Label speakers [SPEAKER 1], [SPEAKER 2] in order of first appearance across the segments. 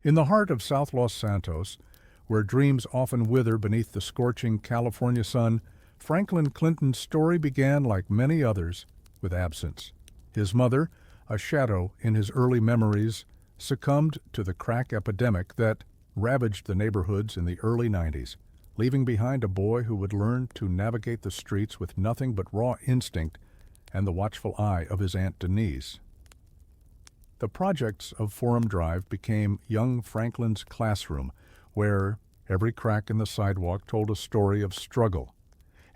[SPEAKER 1] In the heart of South Los Santos, where dreams often wither beneath the scorching California sun, Franklin Clinton's story began, like many others, with absence. His mother, a shadow in his early memories, succumbed to the crack epidemic that ravaged the neighborhoods in the early 90s, leaving behind a boy who would learn to navigate the streets with nothing but raw instinct and the watchful eye of his Aunt Denise. The projects of Forum Drive became young Franklin's classroom, where every crack in the sidewalk told a story of struggle,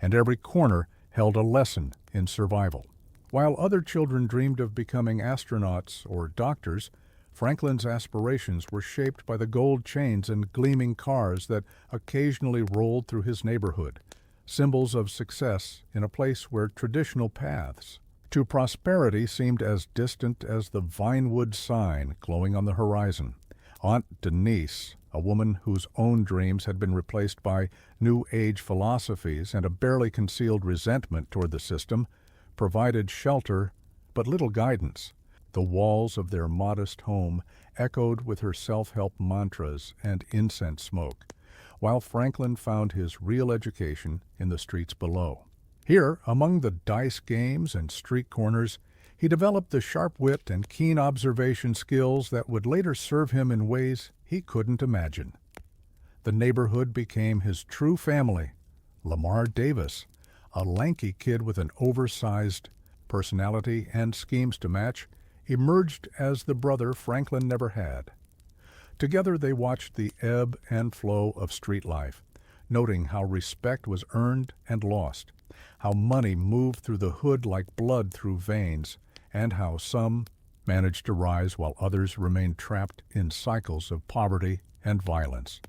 [SPEAKER 1] and every corner held a lesson in survival. While other children dreamed of becoming astronauts or doctors, Franklin's aspirations were shaped by the gold chains and gleaming cars that occasionally rolled through his neighborhood, symbols of success in a place where traditional paths to prosperity seemed as distant as the Vinewood sign glowing on the horizon. Aunt Denise, a woman whose own dreams had been replaced by New Age philosophies and a barely concealed resentment toward the system, provided shelter but little guidance. The walls of their modest home echoed with her self-help mantras and incense smoke, while Franklin found his real education in the streets below. Here, among the dice games and street corners, he developed the sharp wit and keen observation skills that would later serve him in ways he couldn't imagine. The neighborhood became his true family. Lamar Davis, a lanky kid with an oversized personality and schemes to match, emerged as the brother Franklin never had. Together they watched the ebb and flow of street life, noting how respect was earned and lost, how money moved through the hood like blood through veins, and how some managed to rise while others remained trapped in cycles of poverty and violence.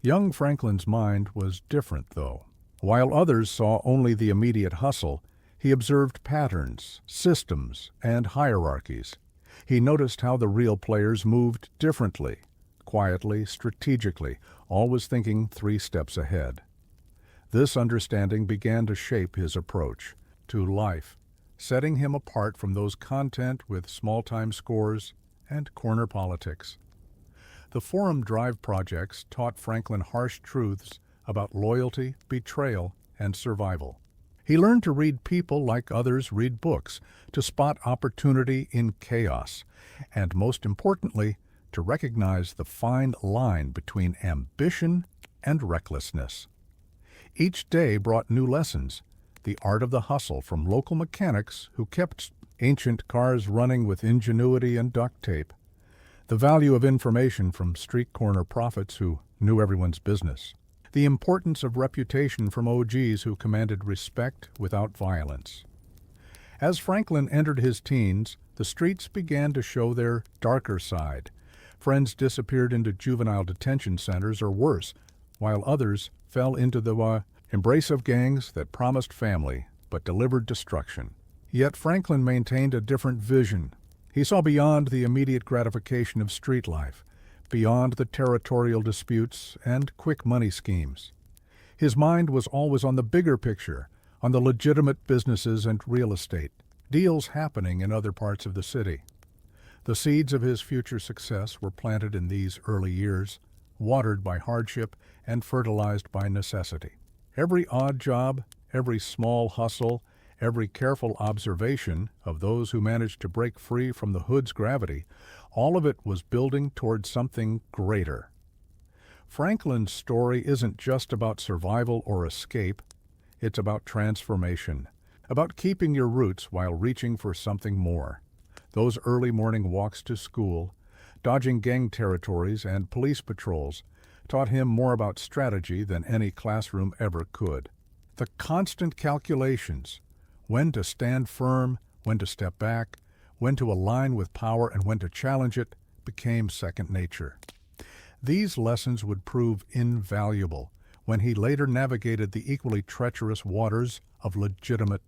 [SPEAKER 1] Young Franklin's mind was different, though. While others saw only the immediate hustle, he observed patterns, systems, and hierarchies. He noticed how the real players moved differently, quietly, strategically, always thinking 3 steps ahead. This understanding began to shape his approach to life, setting him apart from those content with small-time scores and corner politics. The Forum Drive projects taught Franklin harsh truths about loyalty, betrayal, and survival. He learned to read people like others read books, to spot opportunity in chaos, and most importantly, to recognize the fine line between ambition and recklessness. Each day brought new lessons, the art of the hustle from local mechanics who kept ancient cars running with ingenuity and duct tape, the value of information from street corner prophets who knew everyone's business, the importance of reputation from OGs who commanded respect without violence. As Franklin entered his teens, the streets began to show their darker side. Friends disappeared into juvenile detention centers or worse, while others fell into the embrace of gangs that promised family but delivered destruction. Yet Franklin maintained a different vision. He saw beyond the immediate gratification of street life, beyond the territorial disputes and quick money schemes. His mind was always on the bigger picture, on the legitimate businesses and real estate, deals happening in other parts of the city. The seeds of his future success were planted in these early years, watered by hardship and fertilized by necessity. Every odd job, every small hustle, every careful observation of those who managed to break free from the hood's gravity, all of it was building toward something greater. Franklin's story isn't just about survival or escape, it's about transformation, about keeping your roots while reaching for something more. Those early morning walks to school, dodging gang territories and police patrols, taught him more about strategy than any classroom ever could. The constant calculations, when to stand firm, when to step back, when to align with power and when to challenge it, became second nature. These lessons would prove invaluable when he later navigated the equally treacherous waters of legitimate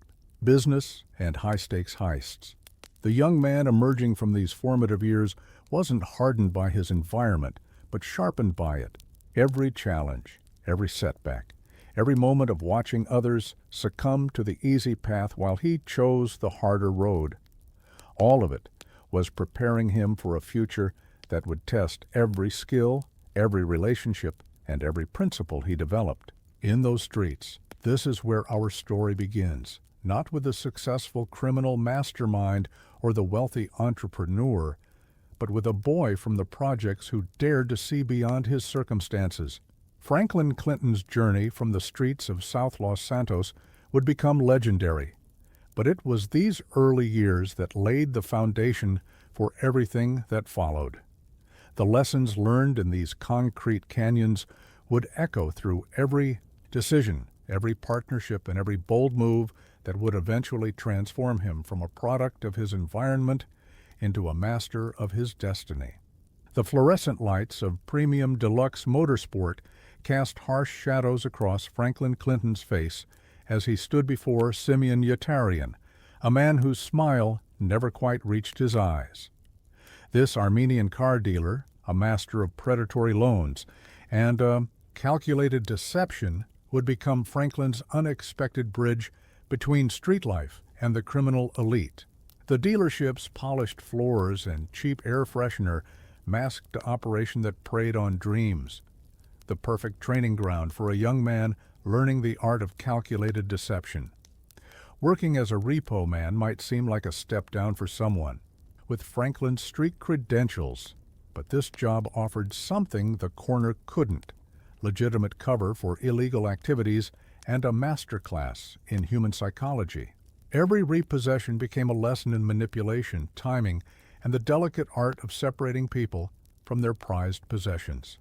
[SPEAKER 1] business and high-stakes heists. The young man emerging from these formative years wasn't hardened by his environment, but sharpened by it. Every challenge, every setback, every moment of watching others succumb to the easy path while he chose the harder road. All of it was preparing him for a future that would test every skill, every relationship, and every principle he developed. In those streets, this is where our story begins, not with the successful criminal mastermind or the wealthy entrepreneur, but with a boy from the projects who dared to see beyond his circumstances. Franklin Clinton's journey from the streets of South Los Santos would become legendary, but it was these early years that laid the foundation for everything that followed. The lessons learned in these concrete canyons would echo through every decision, every partnership, and every bold move that would eventually transform him from a product of his environment into a master of his destiny. The fluorescent lights of premium deluxe motorsport cast harsh shadows across Franklin Clinton's face as he stood before Simeon Yetarian, a man whose smile never quite reached his eyes. This Armenian car dealer, a master of predatory loans and calculated deception, would become Franklin's unexpected bridge between street life and the criminal elite. The dealership's polished floors and cheap air freshener masked an operation that preyed on dreams, the perfect training ground for a young man learning the art of calculated deception. Working as a repo man might seem like a step down for someone with Franklin's street credentials, but this job offered something the corner couldn't: legitimate cover for illegal activities and a master class in human psychology. Every repossession became a lesson in manipulation, timing, and the delicate art of separating people from their prized possessions.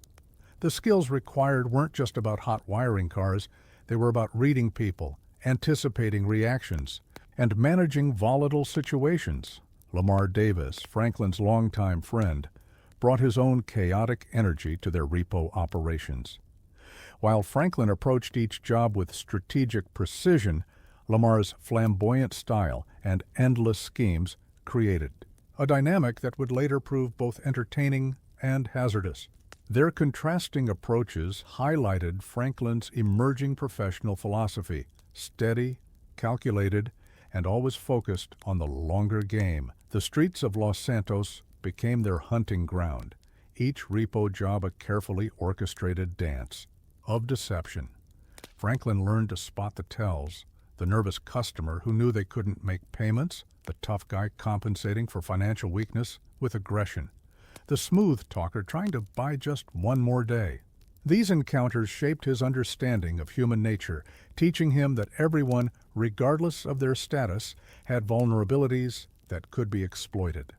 [SPEAKER 1] The skills required weren't just about hot wiring cars, they were about reading people, anticipating reactions, and managing volatile situations. Lamar Davis, Franklin's longtime friend, brought his own chaotic energy to their repo operations. While Franklin approached each job with strategic precision, Lamar's flamboyant style and endless schemes created a dynamic that would later prove both entertaining and hazardous. Their contrasting approaches highlighted Franklin's emerging professional philosophy: steady, calculated, and always focused on the longer game. The streets of Los Santos became their hunting ground, each repo job a carefully orchestrated dance of deception. Franklin learned to spot the tells: the nervous customer who knew they couldn't make payments, the tough guy compensating for financial weakness with aggression, the smooth talker trying to buy just one more day. These encounters shaped his understanding of human nature, teaching him that everyone, regardless of their status, had vulnerabilities that could be exploited.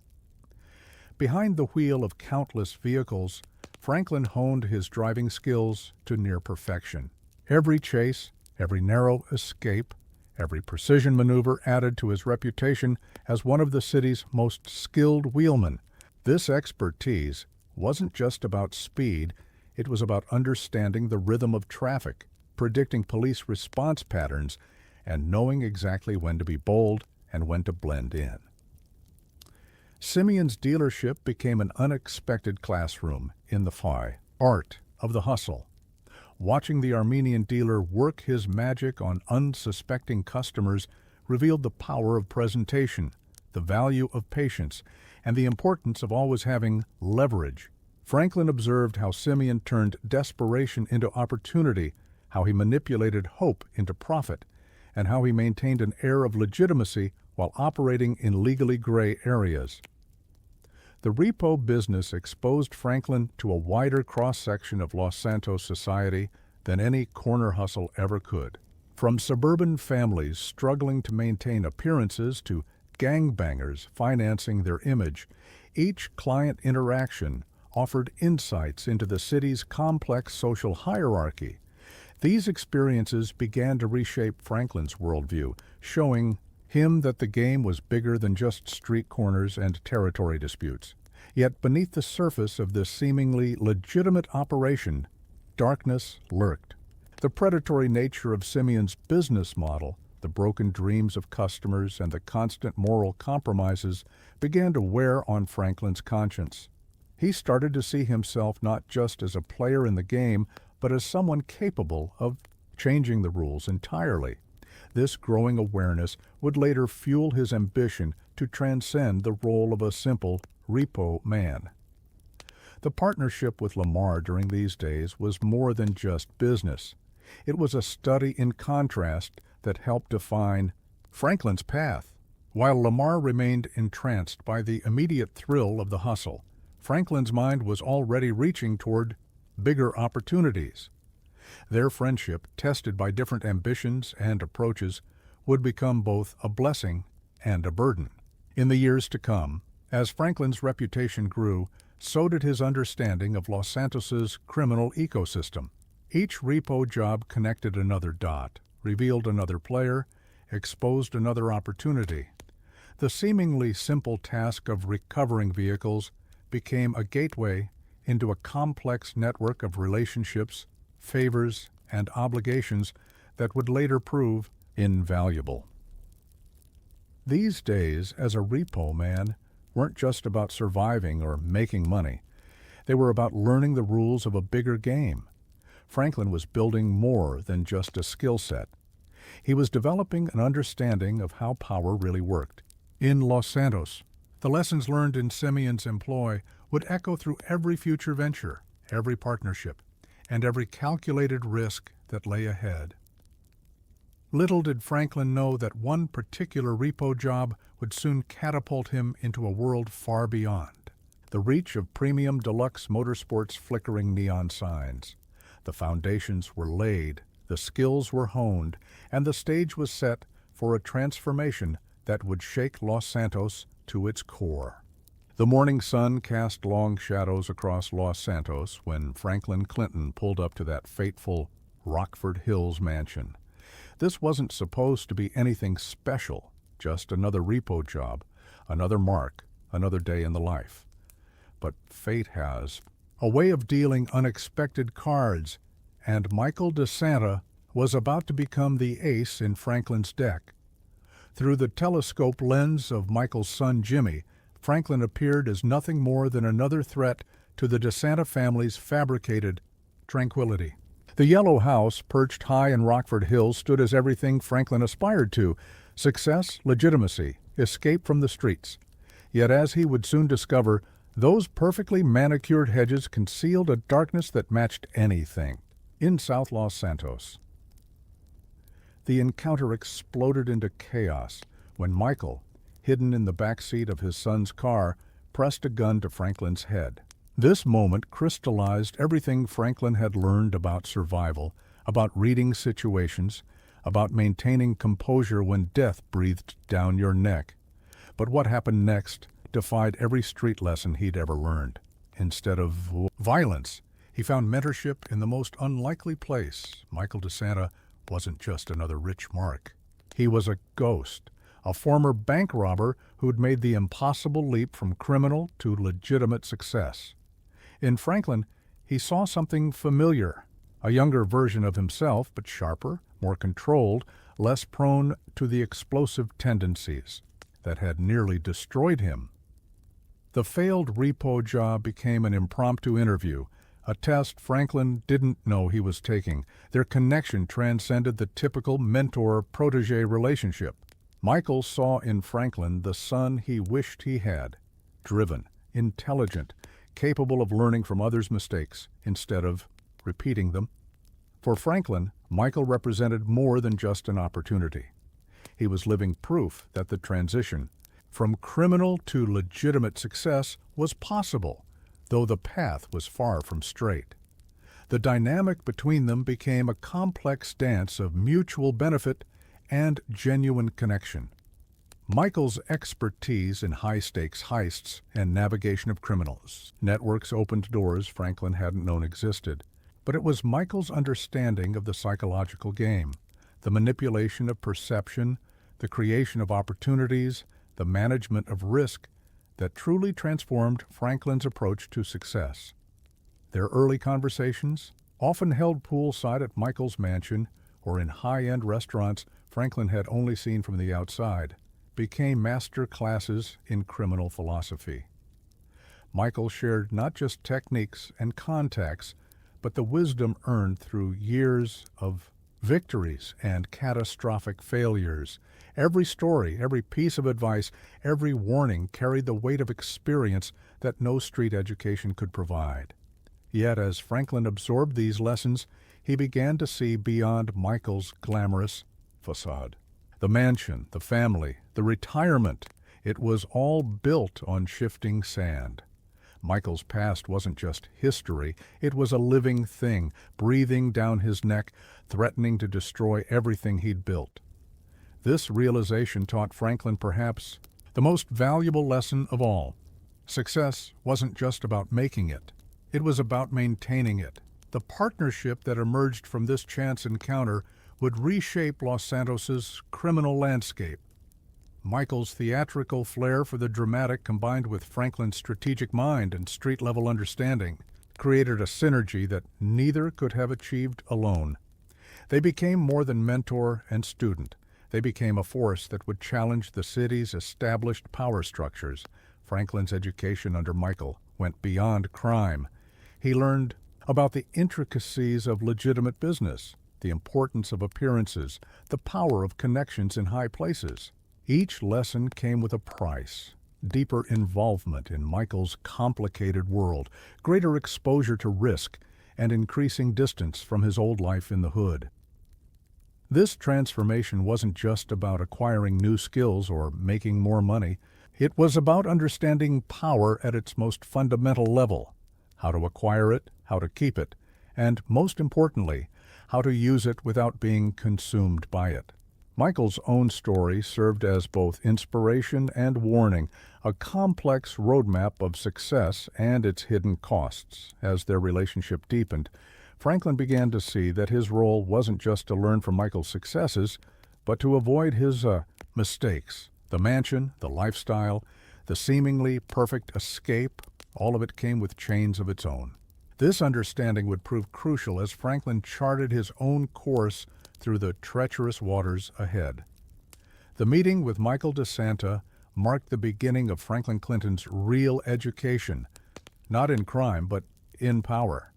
[SPEAKER 1] Behind the wheel of countless vehicles, Franklin honed his driving skills to near perfection. Every chase, every narrow escape, every precision maneuver added to his reputation as one of the city's most skilled wheelmen. This expertise wasn't just about speed, it was about understanding the rhythm of traffic, predicting police response patterns, and knowing exactly when to be bold and when to blend in. Simeon's dealership became an unexpected classroom in the fine art of the hustle. Watching the Armenian dealer work his magic on unsuspecting customers revealed the power of presentation, the value of patience, and the importance of always having leverage. Franklin observed how Simeon turned desperation into opportunity, how he manipulated hope into profit, and how he maintained an air of legitimacy while operating in legally gray areas. The repo business exposed Franklin to a wider cross-section of Los Santos society than any corner hustle ever could. From suburban families struggling to maintain appearances to gangbangers financing their image, each client interaction offered insights into the city's complex social hierarchy. These experiences began to reshape Franklin's worldview, showing him that the game was bigger than just street corners and territory disputes. Yet beneath the surface of this seemingly legitimate operation, darkness lurked. The predatory nature of Simeon's business model, the broken dreams of customers, and the constant moral compromises began to wear on Franklin's conscience. He started to see himself not just as a player in the game, but as someone capable of changing the rules entirely. This growing awareness would later fuel his ambition to transcend the role of a simple repo man. The partnership with Lamar during these days was more than just business. It was a study in contrast that helped define Franklin's path. While Lamar remained entranced by the immediate thrill of the hustle, Franklin's mind was already reaching toward bigger opportunities. Their friendship, tested by different ambitions and approaches, would become both a blessing and a burden. In the years to come, as Franklin's reputation grew, so did his understanding of Los Santos's criminal ecosystem. Each repo job connected another dot, revealed another player, exposed another opportunity. The seemingly simple task of recovering vehicles became a gateway into a complex network of relationships, favors, and obligations that would later prove invaluable. These days, as a repo man, weren't just about surviving or making money. They were about learning the rules of a bigger game. Franklin was building more than just a skill set. He was developing an understanding of how power really worked. In Los Santos, the lessons learned in Simeon's employ would echo through every future venture, every partnership, and every calculated risk that lay ahead. Little did Franklin know that one particular repo job would soon catapult him into a world far beyond the reach of premium deluxe motorsports' flickering neon signs. The foundations were laid, the skills were honed, and the stage was set for a transformation that would shake Los Santos to its core. The morning sun cast long shadows across Los Santos when Franklin Clinton pulled up to that fateful Rockford Hills mansion. This wasn't supposed to be anything special, just another repo job, another mark, another day in the life. But fate has a way of dealing unexpected cards, and Michael DeSanta was about to become the ace in Franklin's deck. Through the telescope lens of Michael's son Jimmy, Franklin appeared as nothing more than another threat to the DeSanta family's fabricated tranquility. The yellow house, perched high in Rockford Hills, stood as everything Franklin aspired to: success, legitimacy, escape from the streets. Yet as he would soon discover, those perfectly manicured hedges concealed a darkness that matched anything. In South Los Santos, the encounter exploded into chaos when Michael, hidden in the back seat of his son's car, pressed a gun to Franklin's head. This moment crystallized everything Franklin had learned about survival, about reading situations, about maintaining composure when death breathed down your neck. But what happened next defied every street lesson he'd ever learned. Instead of violence, he found mentorship in the most unlikely place. Michael DeSanta wasn't just another rich mark. He was a ghost, a former bank robber who'd made the impossible leap from criminal to legitimate success. In Franklin, he saw something familiar, a younger version of himself, but sharper, more controlled, less prone to the explosive tendencies that had nearly destroyed him. The failed repo job became an impromptu interview, a test Franklin didn't know he was taking. Their connection transcended the typical mentor-protege relationship. Michael saw in Franklin the son he wished he had, driven, intelligent, capable of learning from others' mistakes instead of repeating them. For Franklin, Michael represented more than just an opportunity. He was living proof that the transition from criminal to legitimate success was possible, though the path was far from straight. The dynamic between them became a complex dance of mutual benefit and genuine connection. Michael's expertise in high-stakes heists and navigation of criminals networks opened doors Franklin hadn't known existed. But it was Michael's understanding of the psychological game, the manipulation of perception, the creation of opportunities, the management of risk that truly transformed Franklin's approach to success. Their early conversations, often held poolside at Michael's mansion or in high-end restaurants Franklin had only seen from the outside, became master classes in criminal philosophy. Michael shared not just techniques and contacts, but the wisdom earned through years of victories and catastrophic failures. Every story, every piece of advice, every warning carried the weight of experience that no street education could provide. Yet as Franklin absorbed these lessons, he began to see beyond Michael's glamorous facade. The mansion, the family, the retirement, it was all built on shifting sand. Michael's past wasn't just history, it was a living thing, breathing down his neck, threatening to destroy everything he'd built. This realization taught Franklin perhaps the most valuable lesson of all. Success wasn't just about making it. It was about maintaining it. The partnership that emerged from this chance encounter would reshape Los Santos's criminal landscape. Michael's theatrical flair for the dramatic combined with Franklin's strategic mind and street-level understanding created a synergy that neither could have achieved alone. They became more than mentor and student. They became a force that would challenge the city's established power structures. Franklin's education under Michael went beyond crime. He learned about the intricacies of legitimate business, the importance of appearances, the power of connections in high places. Each lesson came with a price: deeper involvement in Michael's complicated world, greater exposure to risk, and increasing distance from his old life in the hood. This transformation wasn't just about acquiring new skills or making more money. It was about understanding power at its most fundamental level: how to acquire it, how to keep it, and, most importantly, how to use it without being consumed by it. Michael's own story served as both inspiration and warning, a complex roadmap of success and its hidden costs. As their relationship deepened, Franklin began to see that his role wasn't just to learn from Michael's successes, but to avoid his mistakes. The mansion, the lifestyle, the seemingly perfect escape, all of it came with chains of its own. This understanding would prove crucial as Franklin charted his own course through the treacherous waters ahead. The meeting with Michael DeSanta marked the beginning of Franklin Clinton's real education, not in crime, but in power.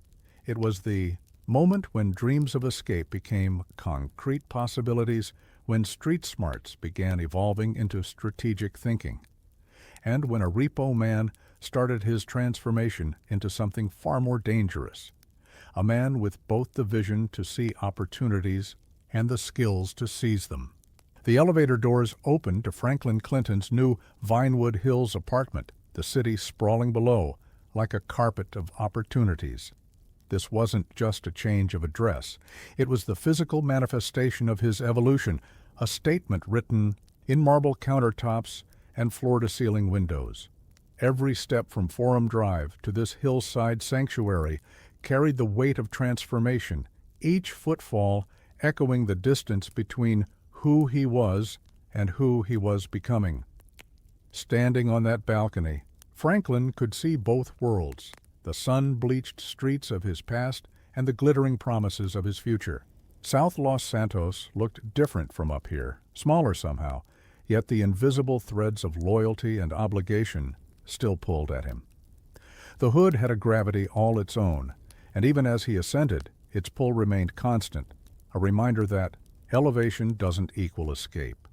[SPEAKER 1] It was the moment when dreams of escape became concrete possibilities, when street smarts began evolving into strategic thinking, and when a Repo Man started his transformation into something far more dangerous, a man with both the vision to see opportunities and the skills to seize them. The elevator doors opened to Franklin Clinton's new Vinewood Hills apartment, the city sprawling below, like a carpet of opportunities. This wasn't just a change of address. It was the physical manifestation of his evolution, a statement written in marble countertops and floor-to-ceiling windows. Every step from Forum Drive to this hillside sanctuary carried the weight of transformation, each footfall echoing the distance between who he was and who he was becoming. Standing on that balcony, Franklin could see both worlds, the sun-bleached streets of his past and the glittering promises of his future. South Los Santos looked different from up here, smaller somehow, yet the invisible threads of loyalty and obligation still pulled at him. The hood had a gravity all its own, and even as he ascended, its pull remained constant, a reminder that elevation doesn't equal escape.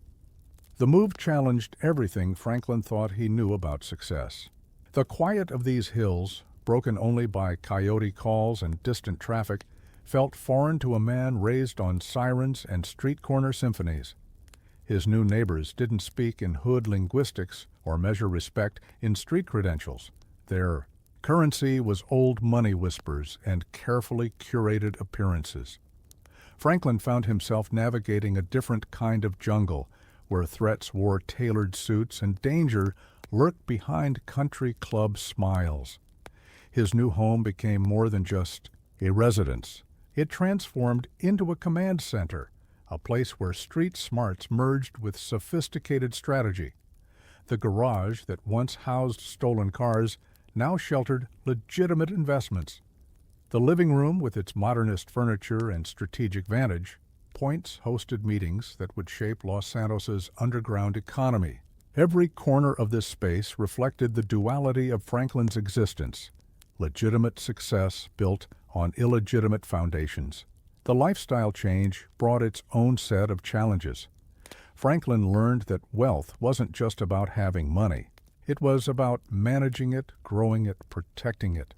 [SPEAKER 1] The move challenged everything Franklin thought he knew about success. The quiet of these hills, broken only by coyote calls and distant traffic, felt foreign to a man raised on sirens and street corner symphonies. His new neighbors didn't speak in hood linguistics or measure respect in street credentials. Their currency was old money whispers and carefully curated appearances. Franklin found himself navigating a different kind of jungle, where threats wore tailored suits and danger lurked behind country club smiles. His new home became more than just a residence. It transformed into a command center, a place where street smarts merged with sophisticated strategy. The garage that once housed stolen cars now sheltered legitimate investments. The living room, with its modernist furniture and strategic vantage points, hosted meetings that would shape Los Santos's underground economy. Every corner of this space reflected the duality of Franklin's existence: legitimate success built on illegitimate foundations. The lifestyle change brought its own set of challenges. Franklin learned that wealth wasn't just about having money. It was about managing it, growing it, protecting it.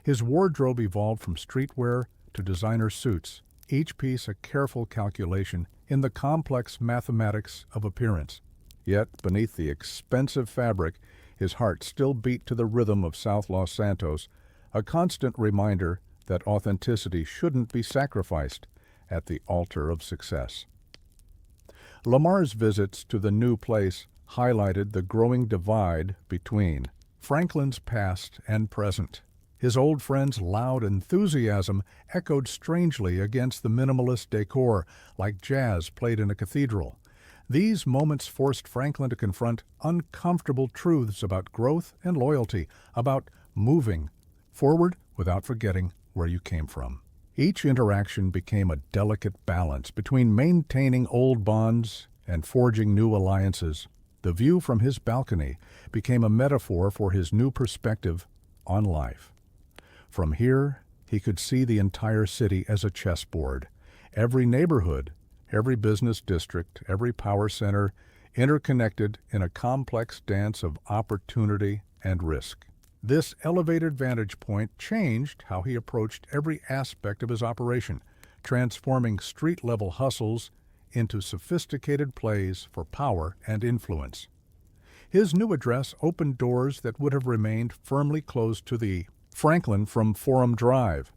[SPEAKER 1] His wardrobe evolved from streetwear to designer suits, each piece a careful calculation in the complex mathematics of appearance. Yet, beneath the expensive fabric, his heart still beat to the rhythm of South Los Santos, a constant reminder that authenticity shouldn't be sacrificed at the altar of success. Lamar's visits to the new place highlighted the growing divide between Franklin's past and present. His old friend's loud enthusiasm echoed strangely against the minimalist decor, like jazz played in a cathedral. These moments forced Franklin to confront uncomfortable truths about growth and loyalty, about moving forward without forgetting where you came from. Each interaction became a delicate balance between maintaining old bonds and forging new alliances. The view from his balcony became a metaphor for his new perspective on life. From here, he could see the entire city as a chessboard. Every neighborhood, every business district, every power center, interconnected in a complex dance of opportunity and risk. This elevated vantage point changed how he approached every aspect of his operation, transforming street-level hustles into sophisticated plays for power and influence. His new address opened doors that would have remained firmly closed to the Franklin from Forum Drive.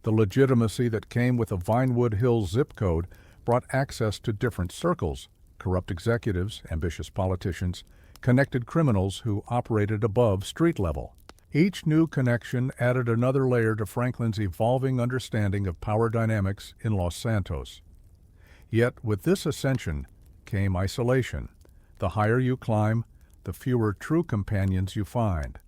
[SPEAKER 1] The legitimacy that came with a Vinewood Hills zip code brought access to different circles: corrupt executives, ambitious politicians, connected criminals who operated above street level. Each new connection added another layer to Franklin's evolving understanding of power dynamics in Los Santos. Yet with this ascension came isolation. The higher you climb, the fewer true companions you find.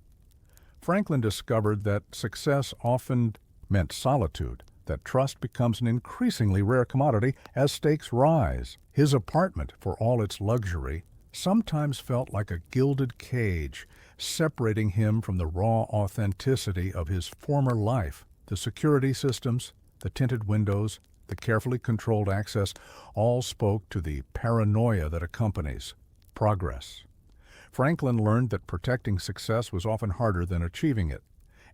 [SPEAKER 1] Franklin discovered that success often meant solitude, that trust becomes an increasingly rare commodity as stakes rise. His apartment, for all its luxury, sometimes felt like a gilded cage, separating him from the raw authenticity of his former life. The security systems, the tinted windows, the carefully controlled access all spoke to the paranoia that accompanies progress. Franklin learned that protecting success was often harder than achieving it.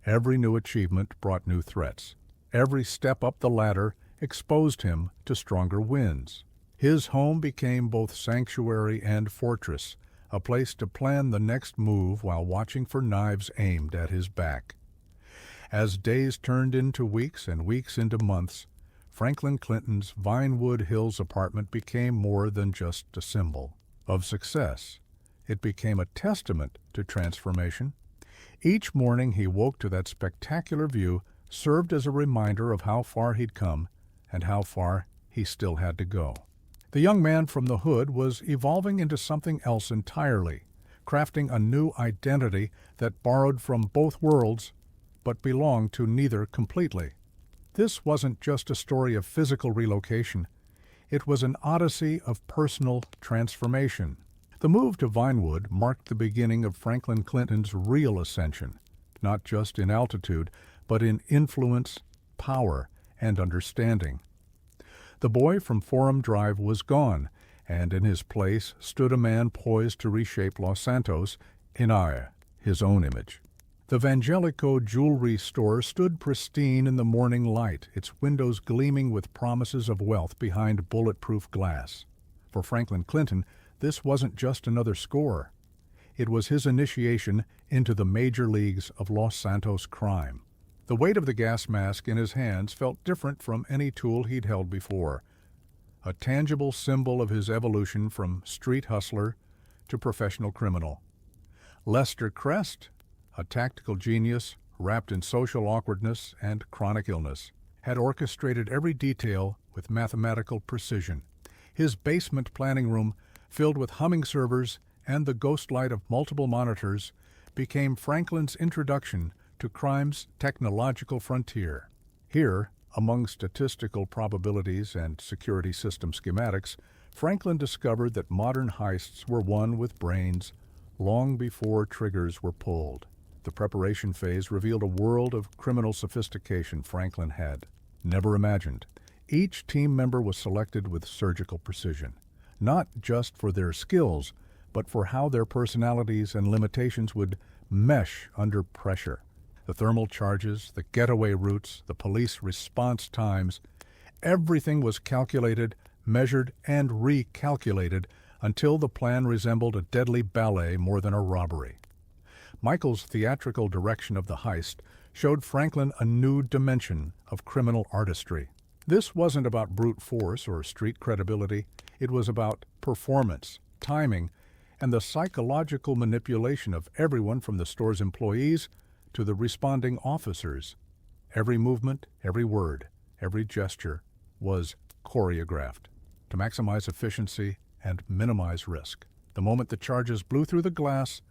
[SPEAKER 1] Every new achievement brought new threats. Every step up the ladder exposed him to stronger winds. His home became both sanctuary and fortress, a place to plan the next move while watching for knives aimed at his back. As days turned into weeks and weeks into months, Franklin Clinton's Vinewood Hills apartment became more than just a symbol of success. It became a testament to transformation. Each morning he woke to that spectacular view served as a reminder of how far he'd come and how far he still had to go. The young man from the hood was evolving into something else entirely, crafting a new identity that borrowed from both worlds but belonged to neither completely. This wasn't just a story of physical relocation. It was an odyssey of personal transformation. The move to Vinewood marked the beginning of Franklin Clinton's real ascension, not just in altitude, but in influence, power, and understanding. The boy from Forum Drive was gone, and in his place stood a man poised to reshape Los Santos in his own image. The Vangelico jewelry store stood pristine in the morning light, its windows gleaming with promises of wealth behind bulletproof glass. For Franklin Clinton, this wasn't just another score. It was his initiation into the major leagues of Los Santos crime. The weight of the gas mask in his hands felt different from any tool he'd held before, a tangible symbol of his evolution from street hustler to professional criminal. Lester Crest, a tactical genius wrapped in social awkwardness and chronic illness, had orchestrated every detail with mathematical precision. His basement planning room, filled with humming servers and the ghost light of multiple monitors, became Franklin's introduction to crime's technological frontier. Here, among statistical probabilities and security system schematics, Franklin discovered that modern heists were won with brains long before triggers were pulled. The preparation phase revealed a world of criminal sophistication Franklin had never imagined. Each team member was selected with surgical precision, not just for their skills, but for how their personalities and limitations would mesh under pressure. The thermal charges, the getaway routes, the police response times, everything was calculated, measured, and recalculated until the plan resembled a deadly ballet more than a robbery. Michael's theatrical direction of the heist showed Franklin a new dimension of criminal artistry. This wasn't about brute force or street credibility. It was about performance, timing, and the psychological manipulation of everyone from the store's employees to the responding officers. Every movement, every word, every gesture was choreographed to maximize efficiency and minimize risk. The moment the charges blew through the glass,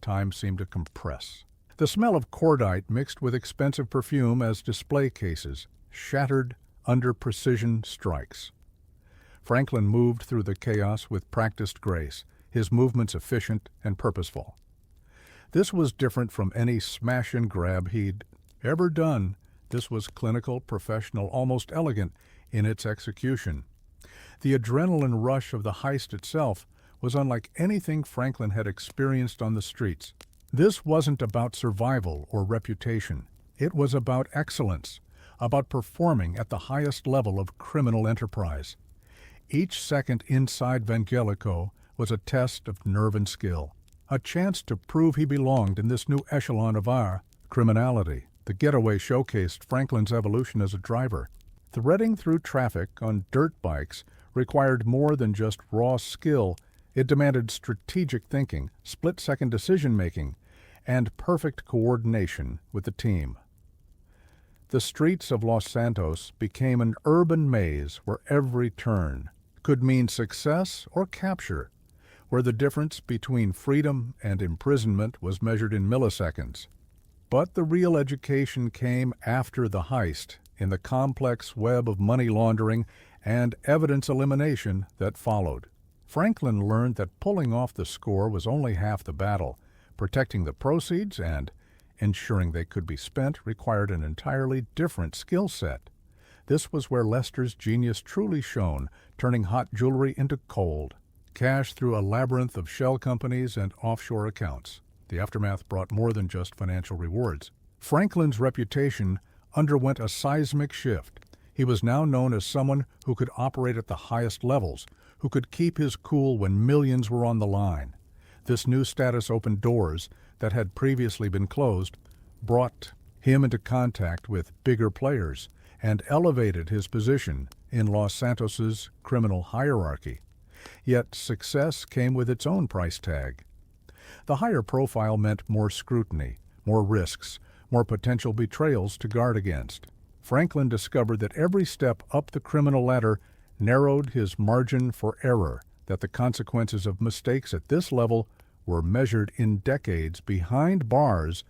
[SPEAKER 1] time seemed to compress. The smell of cordite mixed with expensive perfume as display cases shattered under precision strikes. Franklin moved through the chaos with practiced grace, his movements efficient and purposeful. This was different from any smash-and-grab he'd ever done. This was clinical, professional, almost elegant in its execution. The adrenaline rush of the heist itself was unlike anything Franklin had experienced on the streets. This wasn't about survival or reputation. It was about excellence, about performing at the highest level of criminal enterprise. Each second inside Vangelico was a test of nerve and skill, a chance to prove he belonged in this new echelon of our criminality. The getaway showcased Franklin's evolution as a driver. Threading through traffic on dirt bikes required more than just raw skill. It demanded strategic thinking, split-second decision-making, and perfect coordination with the team. The streets of Los Santos became an urban maze where every turn could mean success or capture, where the difference between freedom and imprisonment was measured in milliseconds. But the real education came after the heist, in the complex web of money laundering and evidence elimination that followed. Franklin learned that pulling off the score was only half the battle. Protecting the proceeds and ensuring they could be spent required an entirely different skill set. This was where Lester's genius truly shone, turning hot jewelry into cold cash through a labyrinth of shell companies and offshore accounts. The aftermath brought more than just financial rewards. Franklin's reputation underwent a seismic shift. He was now known as someone who could operate at the highest levels, who could keep his cool when millions were on the line. This new status opened doors that had previously been closed, brought him into contact with bigger players, and elevated his position in Los Santos's criminal hierarchy. Yet success came with its own price tag. The higher profile meant more scrutiny, more risks, more potential betrayals to guard against. Franklin discovered that every step up the criminal ladder narrowed his margin for error, that the consequences of mistakes at this level were measured in decades behind bars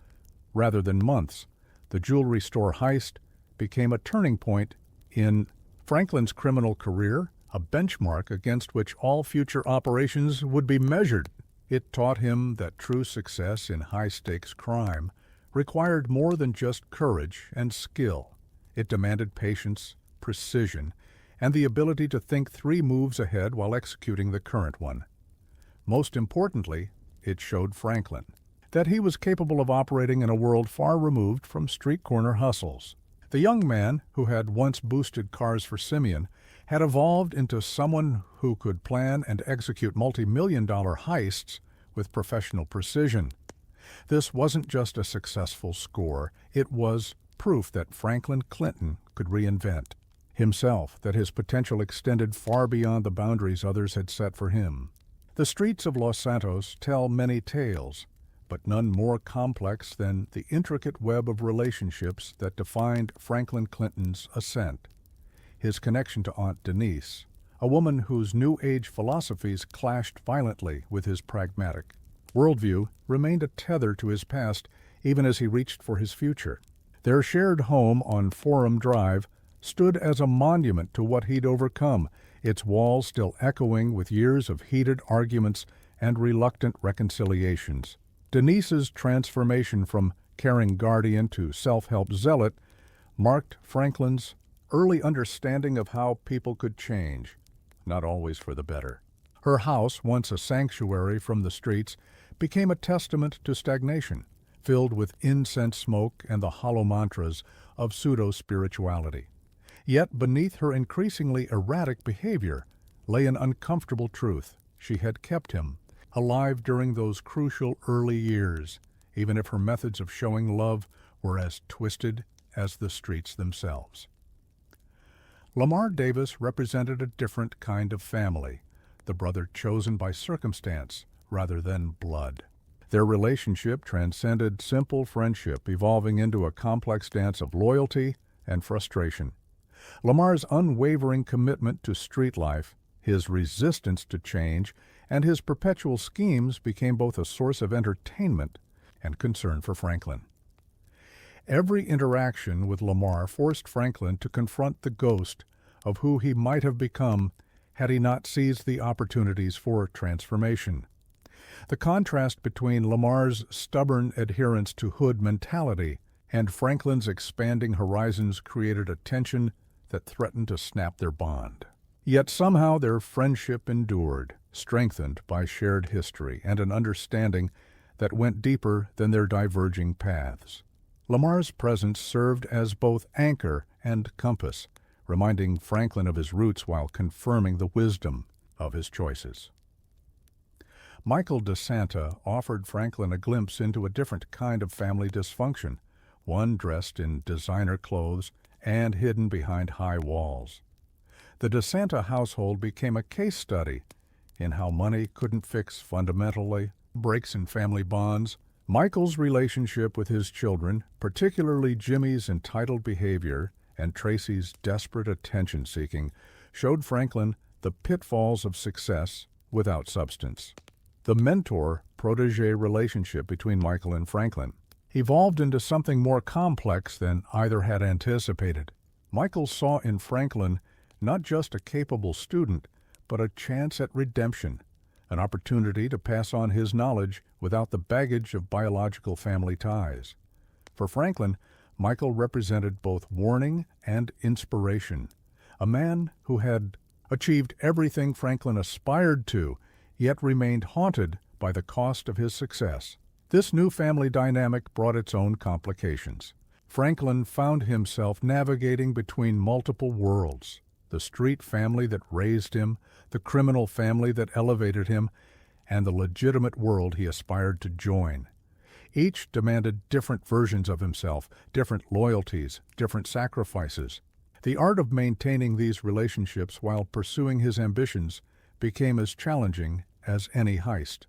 [SPEAKER 1] rather than months. The jewelry store heist became a turning point in Franklin's criminal career, a benchmark against which all future operations would be measured. It taught him that true success in high-stakes crime required more than just courage and skill. It demanded patience, precision, and the ability to think 3 moves ahead while executing the current one. Most importantly, it showed Franklin that he was capable of operating in a world far removed from street corner hustles. The young man, who had once boosted cars for Simeon, had evolved into someone who could plan and execute multi-million-dollar heists with professional precision. This wasn't just a successful score, it was proof that Franklin Clinton could reinvent himself, that his potential extended far beyond the boundaries others had set for him. The streets of Los Santos tell many tales, but none more complex than the intricate web of relationships that defined Franklin Clinton's ascent. His connection to Aunt Denise, a woman whose New Age philosophies clashed violently with his pragmatic worldview, remained a tether to his past even as he reached for his future. Their shared home on Forum Drive stood as a monument to what he'd overcome, its walls still echoing with years of heated arguments and reluctant reconciliations. Denise's transformation from caring guardian to self-help zealot marked Franklin's early understanding of how people could change, not always for the better. Her house, once a sanctuary from the streets, became a testament to stagnation, filled with incense smoke and the hollow mantras of pseudo-spirituality. Yet beneath her increasingly erratic behavior lay an uncomfortable truth. She had kept him alive during those crucial early years, even if her methods of showing love were as twisted as the streets themselves. Lamar Davis represented a different kind of family, the brother chosen by circumstance rather than blood. Their relationship transcended simple friendship, evolving into a complex dance of loyalty and frustration. Lamar's unwavering commitment to street life, his resistance to change, and his perpetual schemes became both a source of entertainment and concern for Franklin. Every interaction with Lamar forced Franklin to confront the ghost of who he might have become had he not seized the opportunities for transformation. The contrast between Lamar's stubborn adherence to hood mentality and Franklin's expanding horizons created a tension that threatened to snap their bond. Yet somehow their friendship endured, strengthened by shared history and an understanding that went deeper than their diverging paths. Lamar's presence served as both anchor and compass, reminding Franklin of his roots while confirming the wisdom of his choices. Michael DeSanta offered Franklin a glimpse into a different kind of family dysfunction, one dressed in designer clothes and hidden behind high walls. The DeSanta household became a case study in how money couldn't fix fundamentally breaks in family bonds. Michael's relationship with his children, particularly Jimmy's entitled behavior and Tracy's desperate attention-seeking, showed Franklin the pitfalls of success without substance. The mentor-protege relationship between Michael and Franklin evolved into something more complex than either had anticipated. Michael saw in Franklin not just a capable student, but a chance at redemption, an opportunity to pass on his knowledge without the baggage of biological family ties. For Franklin, Michael represented both warning and inspiration, a man who had achieved everything Franklin aspired to, yet remained haunted by the cost of his success. This new family dynamic brought its own complications. Franklin found himself navigating between multiple worlds: the street family that raised him, the criminal family that elevated him, and the legitimate world he aspired to join. Each demanded different versions of himself, different loyalties, different sacrifices. The art of maintaining these relationships while pursuing his ambitions became as challenging as any heist.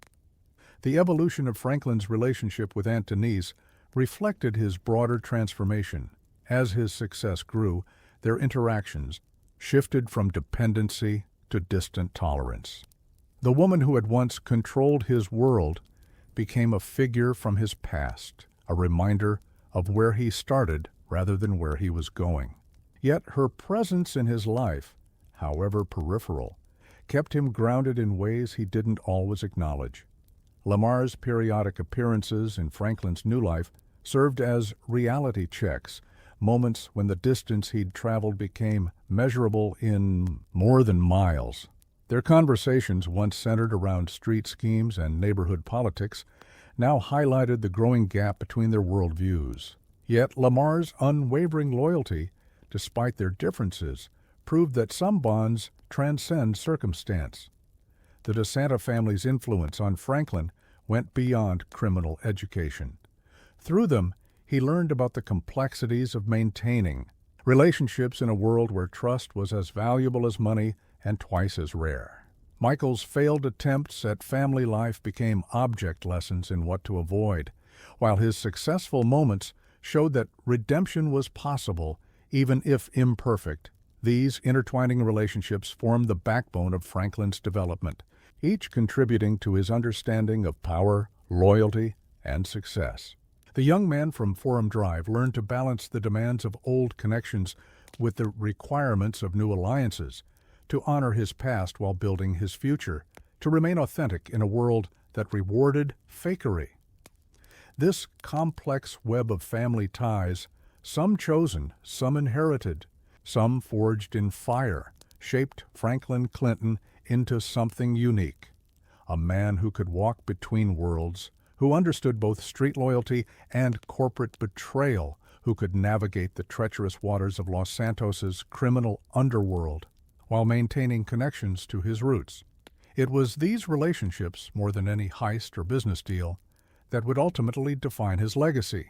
[SPEAKER 1] The evolution of Franklin's relationship with Aunt Denise reflected his broader transformation. As his success grew, their interactions shifted from dependency to distant tolerance. The woman who had once controlled his world became a figure from his past, a reminder of where he started rather than where he was going. Yet her presence in his life, however peripheral, kept him grounded in ways he didn't always acknowledge. Lamar's periodic appearances in Franklin's new life served as reality checks, moments when the distance he'd traveled became measurable in more than miles. Their conversations, once centered around street schemes and neighborhood politics, now highlighted the growing gap between their worldviews. Yet Lamar's unwavering loyalty, despite their differences, proved that some bonds transcend circumstance. The DeSanta family's influence on Franklin went beyond criminal education. Through them, he learned about the complexities of maintaining relationships in a world where trust was as valuable as money and twice as rare. Michael's failed attempts at family life became object lessons in what to avoid, while his successful moments showed that redemption was possible, even if imperfect. These intertwining relationships formed the backbone of Franklin's development, each contributing to his understanding of power, loyalty, and success. The young man from Forum Drive learned to balance the demands of old connections with the requirements of new alliances, to honor his past while building his future, to remain authentic in a world that rewarded fakery. This complex web of family ties, some chosen, some inherited, some forged in fire, shaped Franklin Clinton into something unique. A man who could walk between worlds, who understood both street loyalty and corporate betrayal, who could navigate the treacherous waters of Los Santos's criminal underworld while maintaining connections to his roots. It was these relationships, more than any heist or business deal, that would ultimately define his legacy.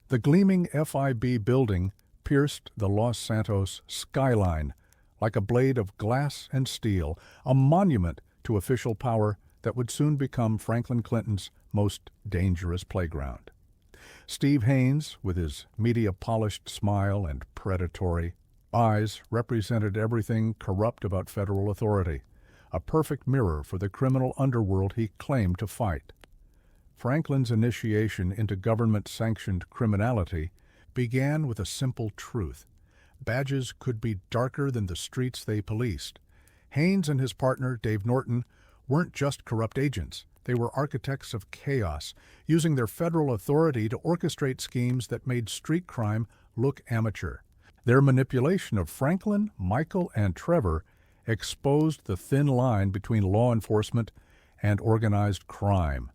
[SPEAKER 1] The gleaming FIB building pierced the Los Santos skyline like a blade of glass and steel, a monument to official power that would soon become Franklin Clinton's most dangerous playground. Steve Haines, with his media-polished smile and predatory eyes, represented everything corrupt about federal authority, a perfect mirror for the criminal underworld he claimed to fight. Franklin's initiation into government-sanctioned criminality began with a simple truth. Badges could be darker than the streets they policed. Haines and his partner, Dave Norton, weren't just corrupt agents. They were architects of chaos, using their federal authority to orchestrate schemes that made street crime look amateur. Their manipulation of Franklin, Michael, and Trevor exposed the thin line between law enforcement and organized crime.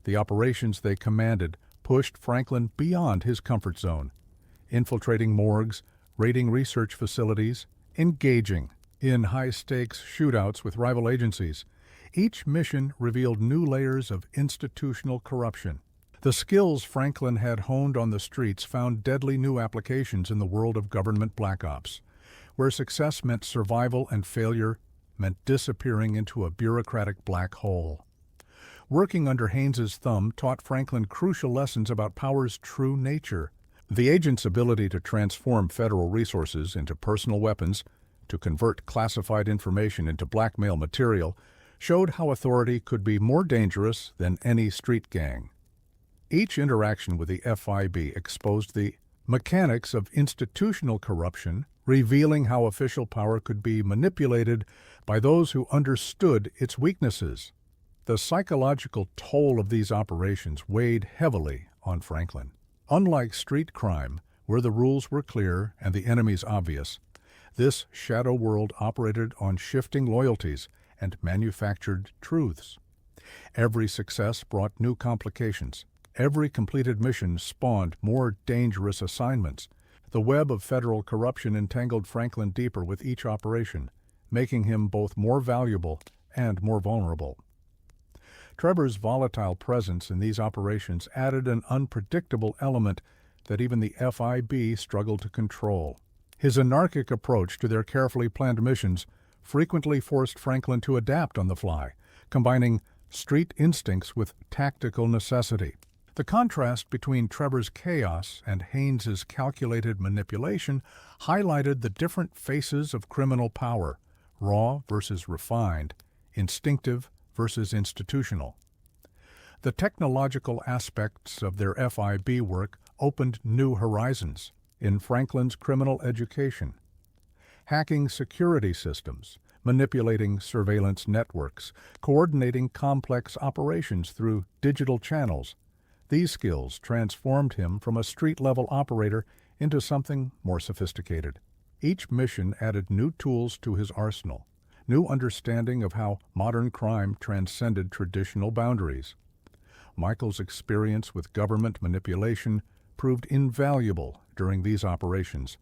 [SPEAKER 1] The operations they commanded pushed Franklin beyond his comfort zone, infiltrating morgues, raiding research facilities, engaging in high-stakes shootouts with rival agencies. Each mission revealed new layers of institutional corruption. The skills Franklin had honed on the streets found deadly new applications in the world of government black ops, where success meant survival and failure meant disappearing into a bureaucratic black hole. Working under Haines's thumb taught Franklin crucial lessons about power's true nature. The agent's ability to transform federal resources into personal weapons, to convert classified information into blackmail material, showed how authority could be more dangerous than any street gang. Each interaction with the FIB exposed the mechanics of institutional corruption, revealing how official power could be manipulated by those who understood its weaknesses. The psychological toll of these operations weighed heavily on Franklin. Unlike street crime, where the rules were clear and the enemies obvious, this shadow world operated on shifting loyalties and manufactured truths. Every success brought new complications. Every completed mission spawned more dangerous assignments. The web of federal corruption entangled Franklin deeper with each operation, making him both more valuable and more vulnerable. Trevor's volatile presence in these operations added an unpredictable element that even the FIB struggled to control. His anarchic approach to their carefully planned missions frequently forced Franklin to adapt on the fly, combining street instincts with tactical necessity. The contrast between Trevor's chaos and Haines's calculated manipulation highlighted the different faces of criminal power, raw versus refined, instinctive versus institutional. The technological aspects of their FIB work opened new horizons in Franklin's criminal education. Hacking security systems, manipulating surveillance networks, coordinating complex operations through digital channels. These skills transformed him from a street-level operator into something more sophisticated. Each mission added new tools to his arsenal, new understanding of how modern crime transcended traditional boundaries. Michael's experience with government manipulation proved invaluable during these operations.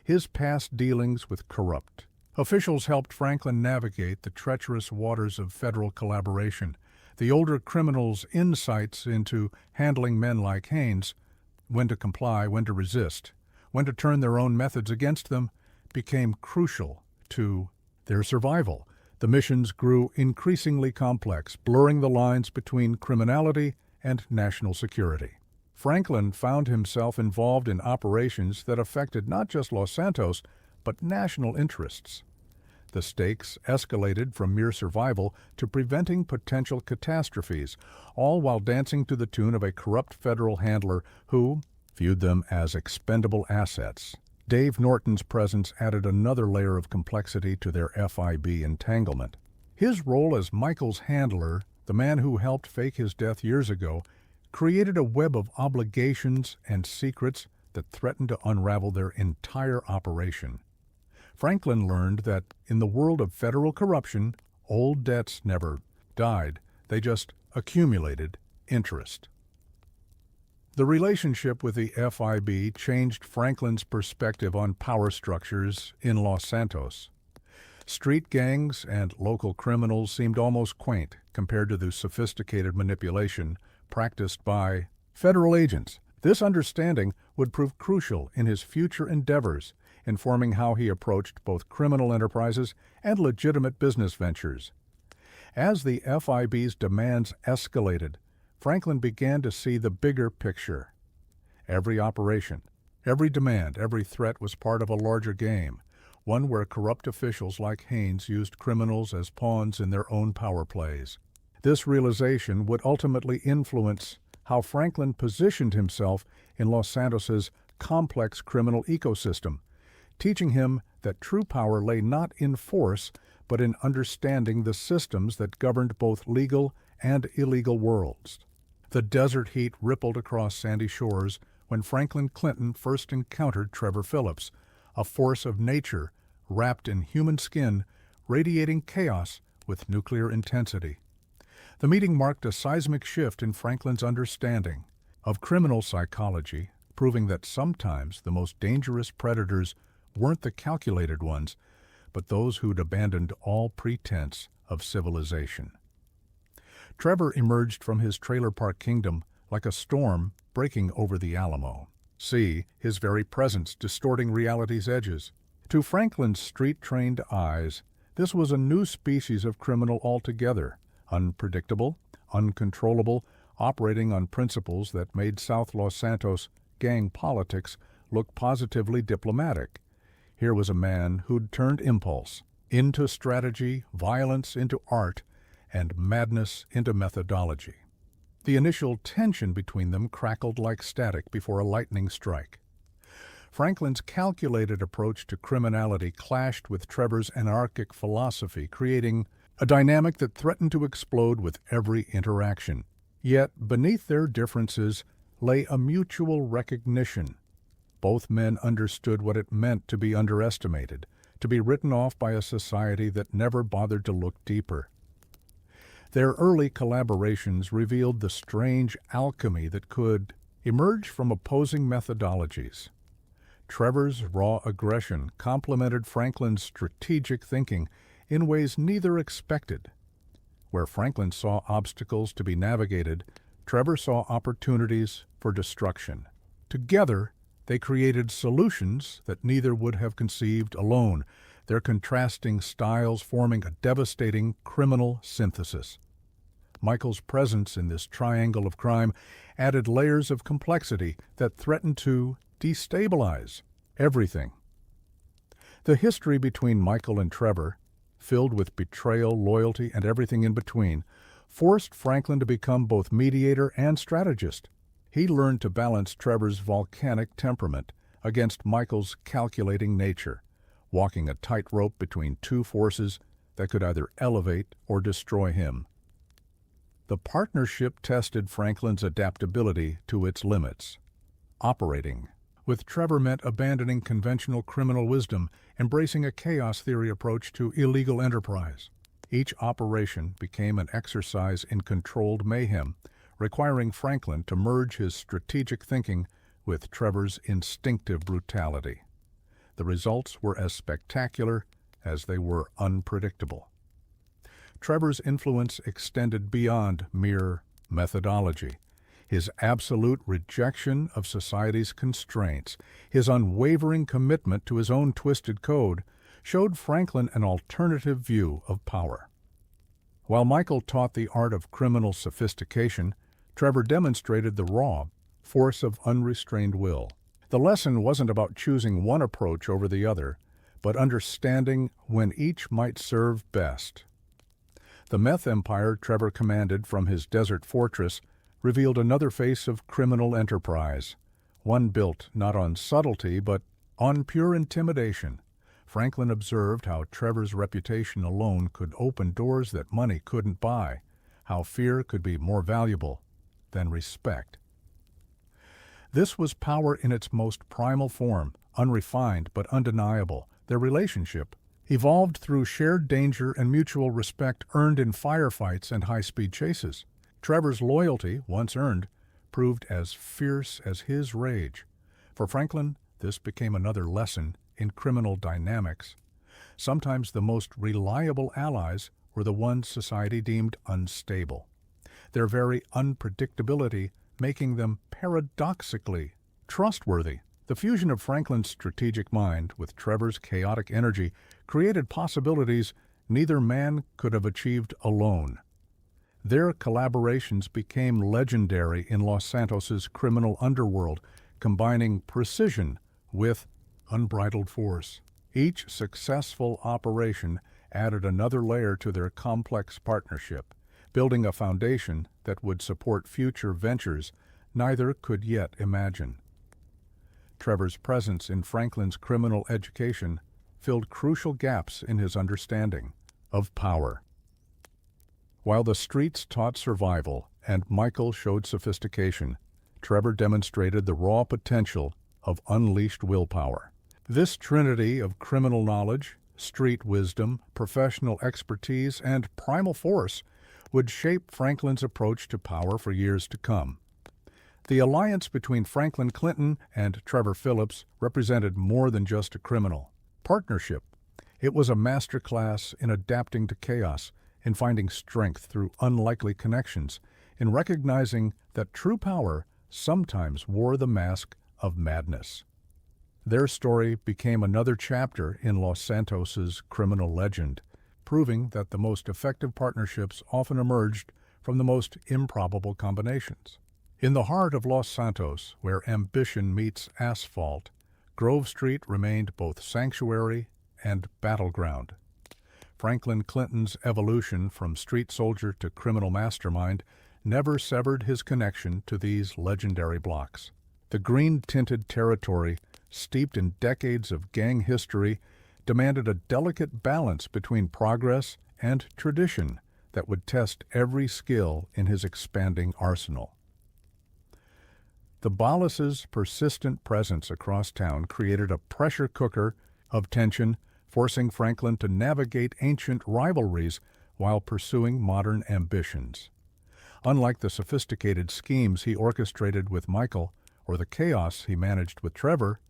[SPEAKER 1] His past dealings with corrupt officials helped Franklin navigate the treacherous waters of federal collaboration. The older criminals' insights into handling men like Haines, when to comply, when to resist, when to turn their own methods against them, became crucial to their survival. The missions grew increasingly complex, blurring the lines between criminality and national security. Franklin found himself involved in operations that affected not just Los Santos, but national interests. The stakes escalated from mere survival to preventing potential catastrophes, all while dancing to the tune of a corrupt federal handler who viewed them as expendable assets. Dave Norton's presence added another layer of complexity to their FIB entanglement. His role as Michael's handler, the man who helped fake his death years ago, created a web of obligations and secrets that threatened to unravel their entire operation. Franklin learned that in the world of federal corruption, Old debts never died, they just accumulated interest. The relationship with the FIB changed Franklin's perspective on power structures in Los Santos. Street gangs and local criminals seemed almost quaint compared to the sophisticated manipulation practiced by federal agents. This understanding would prove crucial in his future endeavors, informing how he approached both criminal enterprises and legitimate business ventures. As the FIB's demands escalated, Franklin began to see the bigger picture. Every operation, every demand, every threat was part of a larger game, one where corrupt officials like Haynes used criminals as pawns in their own power plays. This realization would ultimately influence how Franklin positioned himself in Los Santos's complex criminal ecosystem, teaching him that true power lay not in force, but in understanding the systems that governed both legal and illegal worlds. The desert heat rippled across sandy shores when Franklin Clinton first encountered Trevor Phillips, a force of nature wrapped in human skin, radiating chaos with nuclear intensity. The meeting marked a seismic shift in Franklin's understanding of criminal psychology, proving that sometimes the most dangerous predators weren't the calculated ones, but those who'd abandoned all pretense of civilization. Trevor emerged from his trailer park kingdom like a storm breaking over the Alamo. See, his very presence distorting reality's edges. To Franklin's street-trained eyes, this was a new species of criminal altogether, unpredictable, uncontrollable, operating on principles that made South Los Santos gang politics look positively diplomatic. Here was a man who'd turned impulse into strategy, violence into art, and madness into methodology. The initial tension between them crackled like static before a lightning strike. Franklin's calculated approach to criminality clashed with Trevor's anarchic philosophy, creating a dynamic that threatened to explode with every interaction. Yet, beneath their differences lay a mutual recognition. Both men understood what it meant to be underestimated, to be written off by a society that never bothered to look deeper. Their early collaborations revealed the strange alchemy that could emerge from opposing methodologies. Trevor's raw aggression complemented Franklin's strategic thinking in ways neither expected. Where Franklin saw obstacles to be navigated, Trevor saw opportunities for destruction. Together, they created solutions that neither would have conceived alone, their contrasting styles forming a devastating criminal synthesis. Michael's presence in this triangle of crime added layers of complexity that threatened to destabilize everything. The history between Michael and Trevor, filled with betrayal, loyalty, and everything in between, forced Franklin to become both mediator and strategist. He learned to balance Trevor's volcanic temperament against Michael's calculating nature, walking a tightrope between two forces that could either elevate or destroy him. The partnership tested Franklin's adaptability to its limits. Operating with Trevor meant abandoning conventional criminal wisdom, embracing a chaos theory approach to illegal enterprise. Each operation became an exercise in controlled mayhem, requiring Franklin to merge his strategic thinking with Trevor's instinctive brutality. The results were as spectacular as they were unpredictable. Trevor's influence extended beyond mere methodology. His absolute rejection of society's constraints, his unwavering commitment to his own twisted code, showed Franklin an alternative view of power. While Michael taught the art of criminal sophistication, Trevor demonstrated the raw force of unrestrained will. The lesson wasn't about choosing one approach over the other, but understanding when each might serve best. The meth empire Trevor commanded from his desert fortress revealed another face of criminal enterprise, one built not on subtlety but on pure intimidation. Franklin observed how Trevor's reputation alone could open doors that money couldn't buy, how fear could be more valuable than respect. This was power in its most primal form, unrefined but undeniable. Their relationship evolved through shared danger and mutual respect earned in firefights and high-speed chases. Trevor's loyalty, once earned, proved as fierce as his rage. For Franklin, this became another lesson in criminal dynamics. Sometimes the most reliable allies were the ones society deemed unstable, their very unpredictability making them paradoxically trustworthy. The fusion of Franklin's strategic mind with Trevor's chaotic energy created possibilities neither man could have achieved alone. Their collaborations became legendary in Los Santos's criminal underworld, combining precision with unbridled force. Each successful operation added another layer to their complex partnership, building a foundation that would support future ventures neither could yet imagine. Trevor's presence in Franklin's criminal education filled crucial gaps in his understanding of power. While the streets taught survival and Michael showed sophistication, Trevor demonstrated the raw potential of unleashed willpower. This trinity of criminal knowledge, street wisdom, professional expertise, and primal force would shape Franklin's approach to power for years to come. The alliance between Franklin Clinton and Trevor Phillips represented more than just a criminal partnership. It was a masterclass in adapting to chaos, in finding strength through unlikely connections, in recognizing that true power sometimes wore the mask of madness. Their story became another chapter in Los Santos's criminal legend, proving that the most effective partnerships often emerged from the most improbable combinations. In the heart of Los Santos, where ambition meets asphalt, Grove Street remained both sanctuary and battleground. Franklin Clinton's evolution from street soldier to criminal mastermind never severed his connection to these legendary blocks. The green-tinted territory, steeped in decades of gang history, demanded a delicate balance between progress and tradition that would test every skill in his expanding arsenal. The Ballas' persistent presence across town created a pressure cooker of tension, forcing Franklin to navigate ancient rivalries while pursuing modern ambitions. Unlike the sophisticated schemes he orchestrated with Michael or the chaos he managed with Trevor,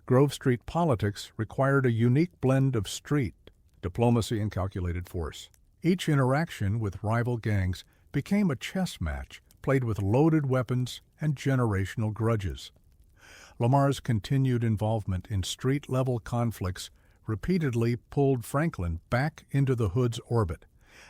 [SPEAKER 1] Grove Street politics required a unique blend of street, diplomacy, and calculated force. Each interaction with rival gangs became a chess match played with loaded weapons and generational grudges. Lamar's continued involvement in street-level conflicts repeatedly pulled Franklin back into the Hood's orbit.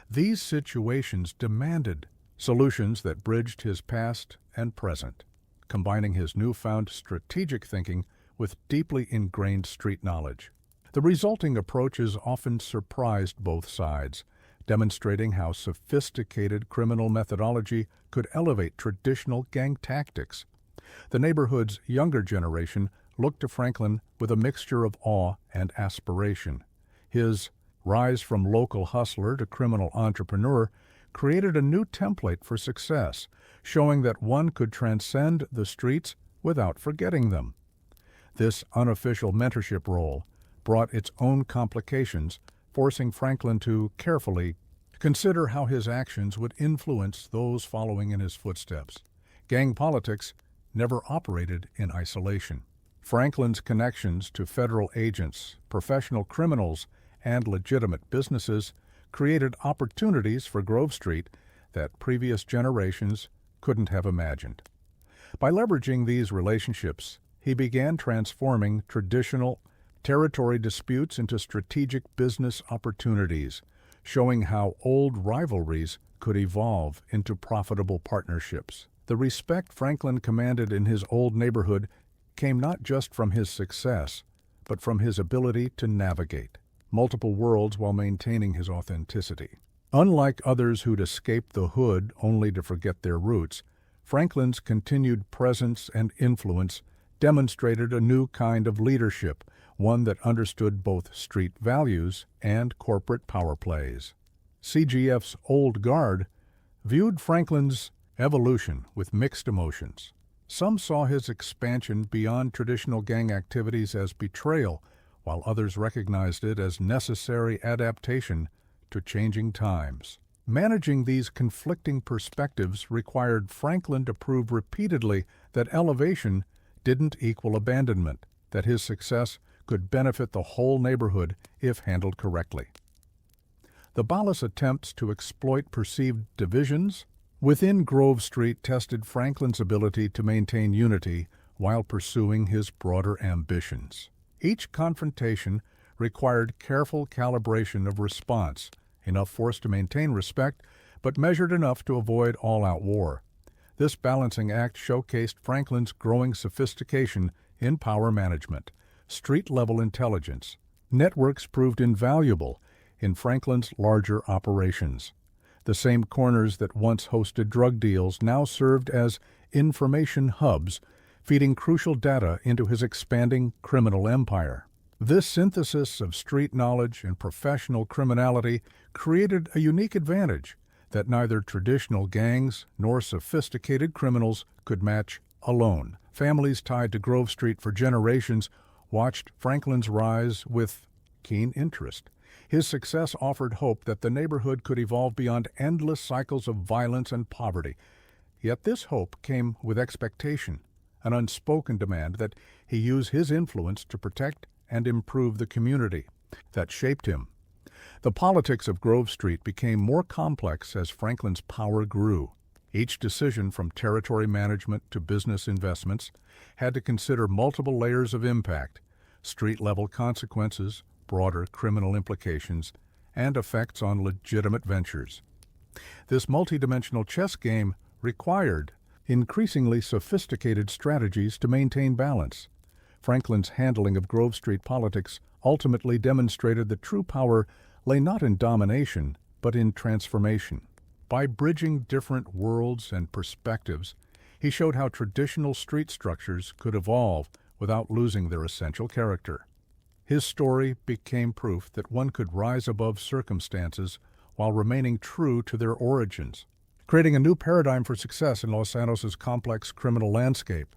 [SPEAKER 1] These situations demanded solutions that bridged his past and present, combining his newfound strategic thinking with deeply ingrained street knowledge. The resulting approaches often surprised both sides, demonstrating how sophisticated criminal methodology could elevate traditional gang tactics. The neighborhood's younger generation looked to Franklin with a mixture of awe and aspiration. His rise from local hustler to criminal entrepreneur created a new template for success, showing that one could transcend the streets without forgetting them. This unofficial mentorship role brought its own complications, forcing Franklin to carefully consider how his actions would influence those following in his footsteps. Gang politics never operated in isolation. Franklin's connections to federal agents, professional criminals, and legitimate businesses created opportunities for Grove Street that previous generations couldn't have imagined. By leveraging these relationships, he began transforming traditional territory disputes into strategic business opportunities, showing how old rivalries could evolve into profitable partnerships. The respect Franklin commanded in his old neighborhood came not just from his success, but from his ability to navigate multiple worlds while maintaining his authenticity. Unlike others who'd escaped the Hood only to forget their roots, Franklin's continued presence and influence demonstrated a new kind of leadership, one that understood both street values and corporate power plays. CGF's old guard viewed Franklin's evolution with mixed emotions. Some saw his expansion beyond traditional gang activities as betrayal, while others recognized it as necessary adaptation to changing times. Managing these conflicting perspectives required Franklin to prove repeatedly that elevation didn't equal abandonment, that his success could benefit the whole neighborhood if handled correctly. The Ballas' attempts to exploit perceived divisions within Grove Street tested Franklin's ability to maintain unity while pursuing his broader ambitions. Each confrontation required careful calibration of response, enough force to maintain respect, but measured enough to avoid all-out war. This balancing act showcased Franklin's growing sophistication in power management. Street-level intelligence networks proved invaluable in Franklin's larger operations. The same corners that once hosted drug deals now served as information hubs, feeding crucial data into his expanding criminal empire. This synthesis of street knowledge and professional criminality created a unique advantage that neither traditional gangs nor sophisticated criminals could match alone. Families tied to Grove Street for generations watched Franklin's rise with keen interest. His success offered hope that the neighborhood could evolve beyond endless cycles of violence and poverty. Yet this hope came with expectation, an unspoken demand that he use his influence to protect and improve the community that shaped him. The politics of Grove Street became more complex as Franklin's power grew. Each decision, from territory management to business investments, had to consider multiple layers of impact: street-level consequences, broader criminal implications, and effects on legitimate ventures. This multidimensional chess game required increasingly sophisticated strategies to maintain balance. Franklin's handling of Grove Street politics ultimately demonstrated that true power lay not in domination, but in transformation. By bridging different worlds and perspectives, he showed how traditional street structures could evolve without losing their essential character. His story became proof that one could rise above circumstances while remaining true to their origins, creating a new paradigm for success in Los Santos' complex criminal landscape.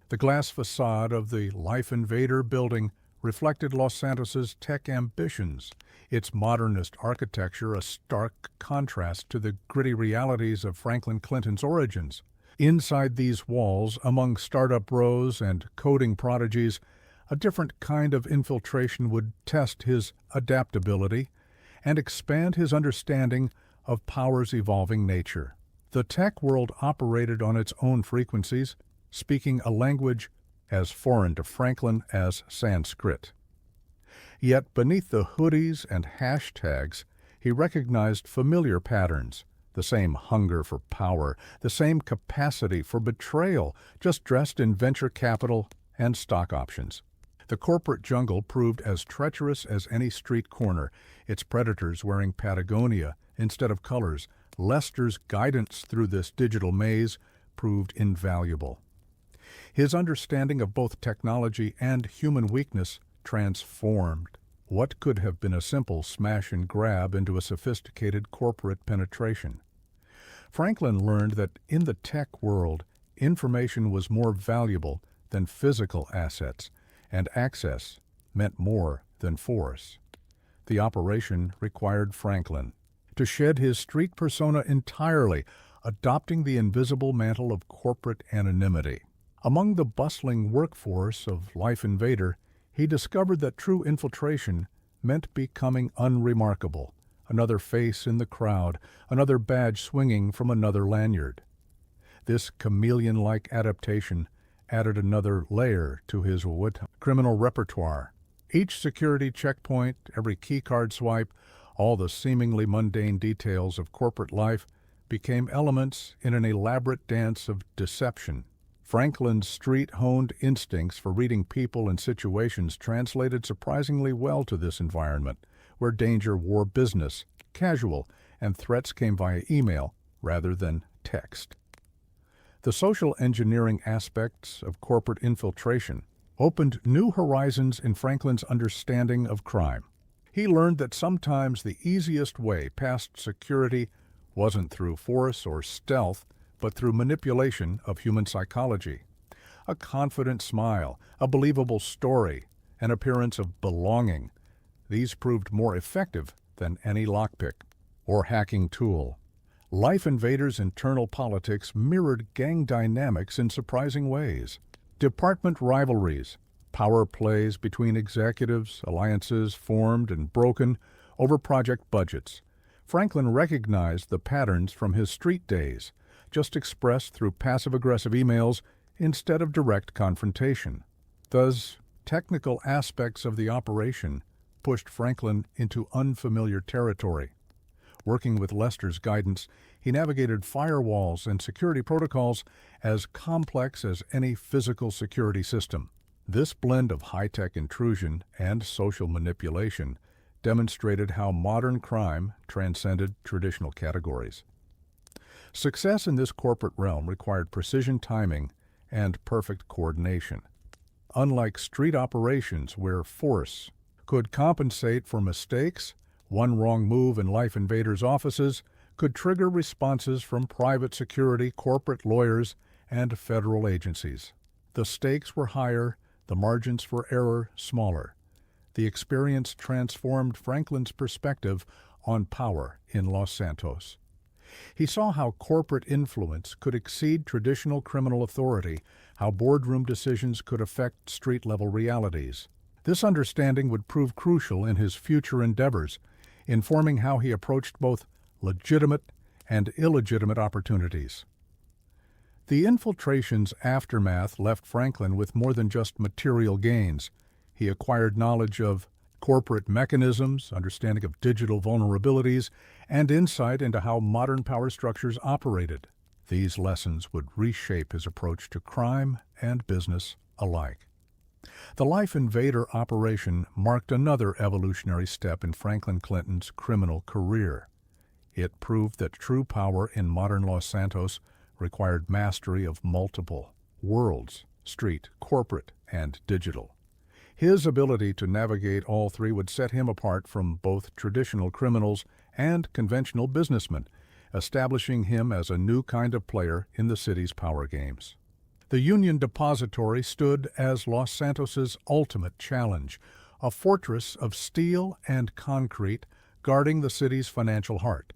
[SPEAKER 1] The glass facade of the Life Invader building reflected Los Santos' tech ambitions, its modernist architecture a stark contrast to the gritty realities of Franklin Clinton's origins. Inside these walls, among startup bros and coding prodigies, a different kind of infiltration would test his adaptability and expand his understanding of power's evolving nature. The tech world operated on its own frequencies, speaking a language as foreign to Franklin as Sanskrit. Yet beneath the hoodies and hashtags, he recognized familiar patterns, the same hunger for power, the same capacity for betrayal, just dressed in venture capital and stock options. The corporate jungle proved as treacherous as any street corner, its predators wearing Patagonia instead of colors. Lester's guidance through this digital maze proved invaluable. His understanding of both technology and human weakness transformed what could have been a simple smash and grab into a sophisticated corporate penetration. Franklin learned that in the tech world, information was more valuable than physical assets, and access meant more than force. The operation required Franklin to shed his street persona entirely, adopting the invisible mantle of corporate anonymity. Among the bustling workforce of Life Invader, he discovered that true infiltration meant becoming unremarkable, another face in the crowd, another badge swinging from another lanyard. This chameleon-like adaptation added another layer to his criminal repertoire. Each security checkpoint, every keycard swipe, all the seemingly mundane details of corporate life became elements in an elaborate dance of deception. Franklin's street-honed instincts for reading people and situations translated surprisingly well to this environment, where danger wore business, casual, and threats came via email rather than text. The social engineering aspects of corporate infiltration opened new horizons in Franklin's understanding of crime. He learned that sometimes the easiest way past security wasn't through force or stealth, but through manipulation of human psychology. A confident smile, a believable story, an appearance of belonging. These proved more effective than any lockpick or hacking tool. Life Invaders' internal politics mirrored gang dynamics in surprising ways. Department rivalries, power plays between executives, alliances formed and broken over project budgets. Franklin recognized the patterns from his street days, just expressed through passive-aggressive emails instead of direct confrontation. Thus, technical aspects of the operation pushed Franklin into unfamiliar territory. Working with Lester's guidance, he navigated firewalls and security protocols as complex as any physical security system. This blend of high-tech intrusion and social manipulation demonstrated how modern crime transcended traditional categories. Success in this corporate realm required precision timing and perfect coordination. Unlike street operations where force could compensate for mistakes, one wrong move in Life Invaders' offices could trigger responses from private security, corporate lawyers, and federal agencies. The stakes were higher, the margins for error smaller. The experience transformed Franklin's perspective on power in Los Santos. He saw how corporate influence could exceed traditional criminal authority, how boardroom decisions could affect street-level realities. This understanding would prove crucial in his future endeavors, informing how he approached both legitimate and illegitimate opportunities. The infiltration's aftermath left Franklin with more than just material gains. He acquired knowledge of corporate mechanisms, understanding of digital vulnerabilities, and insight into how modern power structures operated. These lessons would reshape his approach to crime and business alike. The Life Invader operation marked another evolutionary step in Franklin Clinton's criminal career. It proved that true power in modern Los Santos required mastery of multiple worlds: street, corporate, and digital. His ability to navigate all three would set him apart from both traditional criminals and conventional businessmen, establishing him as a new kind of player in the city's power games. The Union Depository stood as Los Santos's ultimate challenge, a fortress of steel and concrete guarding the city's financial heart.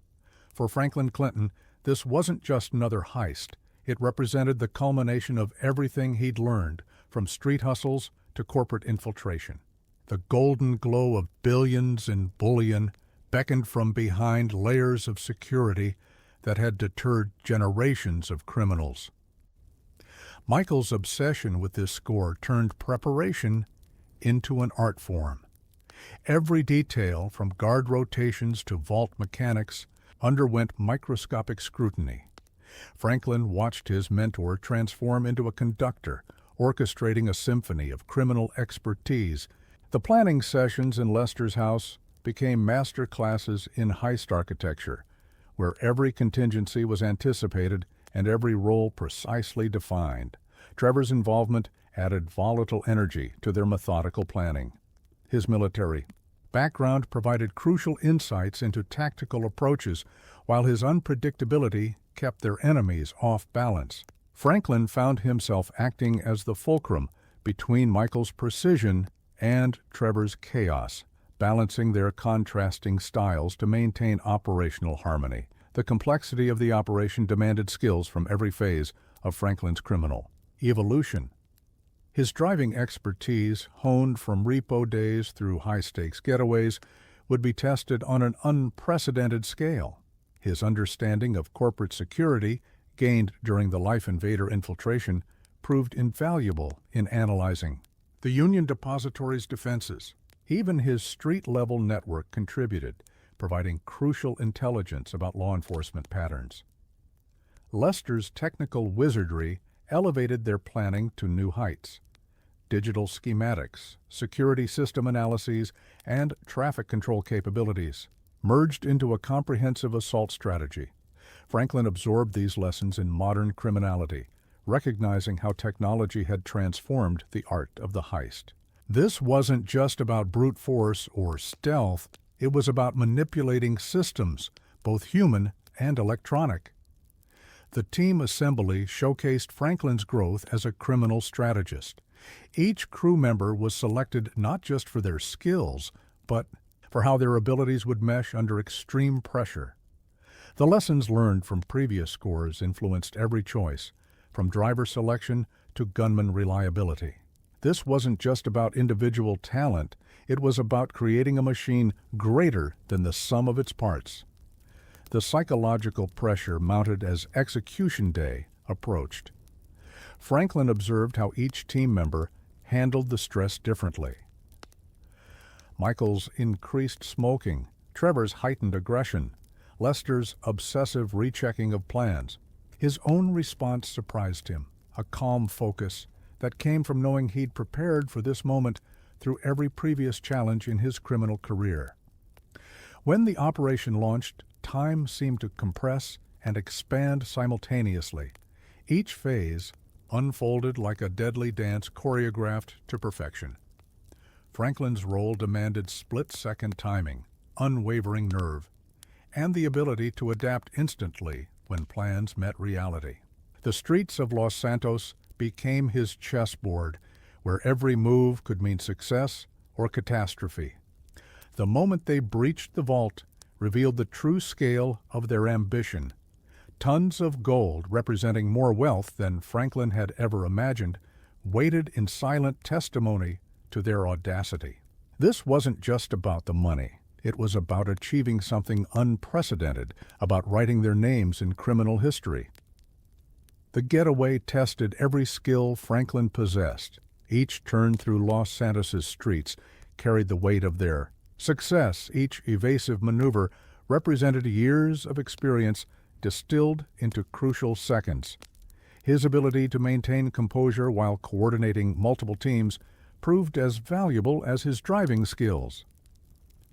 [SPEAKER 1] For Franklin Clinton, this wasn't just another heist. It represented the culmination of everything he'd learned, from street hustles to corporate infiltration. The golden glow of billions in bullion beckoned from behind layers of security that had deterred generations of criminals. Michael's obsession with this score turned preparation into an art form. Every detail, from guard rotations to vault mechanics, underwent microscopic scrutiny. Franklin watched his mentor transform into a conductor, orchestrating a symphony of criminal expertise. The planning sessions in Lester's house became master classes in heist architecture, where every contingency was anticipated and every role precisely defined. Trevor's involvement added volatile energy to their methodical planning. His military background provided crucial insights into tactical approaches, while his unpredictability kept their enemies off balance. Franklin found himself acting as the fulcrum between Michael's precision and Trevor's chaos, balancing their contrasting styles to maintain operational harmony. The complexity of the operation demanded skills from every phase of Franklin's criminal evolution. His driving expertise, honed from repo days through high-stakes getaways, would be tested on an unprecedented scale. His understanding of corporate security, gained during the Life Invader infiltration, proved invaluable in analyzing the Union Depository's defenses. Even his street-level network contributed, providing crucial intelligence about law enforcement patterns. Lester's technical wizardry elevated their planning to new heights. Digital schematics, security system analyses, and traffic control capabilities merged into a comprehensive assault strategy. Franklin absorbed these lessons in modern criminality, recognizing how technology had transformed the art of the heist. This wasn't just about brute force or stealth, it was about manipulating systems, both human and electronic. The team assembly showcased Franklin's growth as a criminal strategist. Each crew member was selected not just for their skills, but for how their abilities would mesh under extreme pressure. The lessons learned from previous scores influenced every choice, from driver selection to gunman reliability. This wasn't just about individual talent, it was about creating a machine greater than the sum of its parts. The psychological pressure mounted as execution day approached. Franklin observed how each team member handled the stress differently. Michael's increased smoking, Trevor's heightened aggression, Lester's obsessive rechecking of plans. His own response surprised him, a calm focus that came from knowing he'd prepared for this moment through every previous challenge in his criminal career. When the operation launched, time seemed to compress and expand simultaneously. Each phase unfolded like a deadly dance choreographed to perfection. Franklin's role demanded split-second timing, unwavering nerve, and the ability to adapt instantly when plans met reality. The streets of Los Santos became his chessboard, where every move could mean success or catastrophe. The moment they breached the vault revealed the true scale of their ambition. Tons of gold, representing more wealth than Franklin had ever imagined, waited in silent testimony to their audacity. This wasn't just about the money. It was about achieving something unprecedented, about writing their names in criminal history. The getaway tested every skill Franklin possessed. Each turn through Los Santos' streets carried the weight of their success. Each evasive maneuver represented years of experience distilled into crucial seconds. His ability to maintain composure while coordinating multiple teams proved as valuable as his driving skills.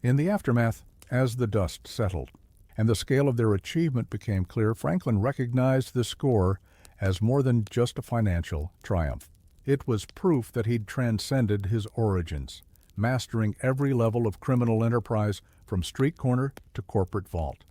[SPEAKER 1] In the aftermath, as the dust settled and the scale of their achievement became clear, Franklin recognized the score as more than just a financial triumph. It was proof that he'd transcended his origins, mastering every level of criminal enterprise from street corner to corporate vault.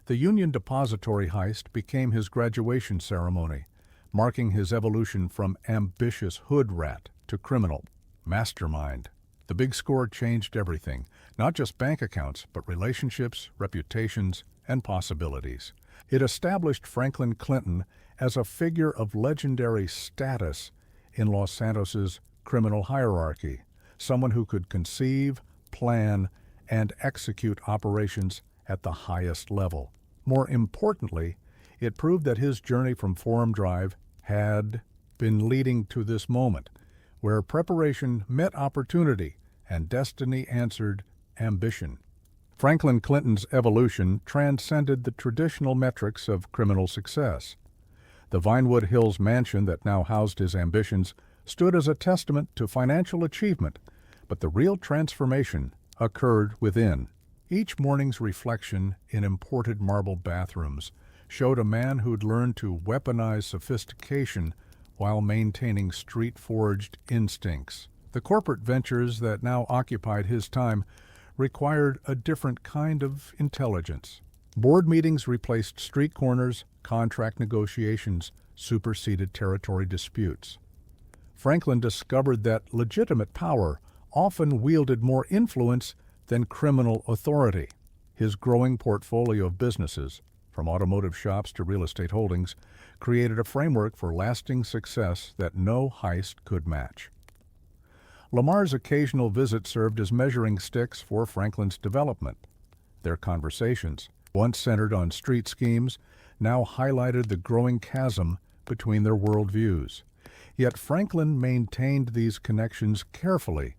[SPEAKER 1] The Union Depository heist became his graduation ceremony, marking his evolution from ambitious hood rat to criminal mastermind. The big score changed everything, not just bank accounts, but relationships, reputations, and possibilities. It established Franklin Clinton as a figure of legendary status in Los Santos's criminal hierarchy, someone who could conceive, plan, and execute operations at the highest level. More importantly, it proved that his journey from Forum Drive had been leading to this moment, where preparation met opportunity and destiny answered ambition. Franklin Clinton's evolution transcended the traditional metrics of criminal success. The Vinewood Hills mansion that now housed his ambitions stood as a testament to financial achievement, but the real transformation occurred within. Each morning's reflection in imported marble bathrooms showed a man who'd learned to weaponize sophistication while maintaining street-forged instincts. The corporate ventures that now occupied his time required a different kind of intelligence. Board meetings replaced street corners, contract negotiations superseded territory disputes. Franklin discovered that legitimate power often wielded more influence than criminal authority. His growing portfolio of businesses, from automotive shops to real estate holdings, created a framework for lasting success that no heist could match. Lamar's occasional visit served as measuring sticks for Franklin's development. Their conversations, once centered on street schemes, now highlighted the growing chasm between their worldviews. Yet Franklin maintained these connections carefully,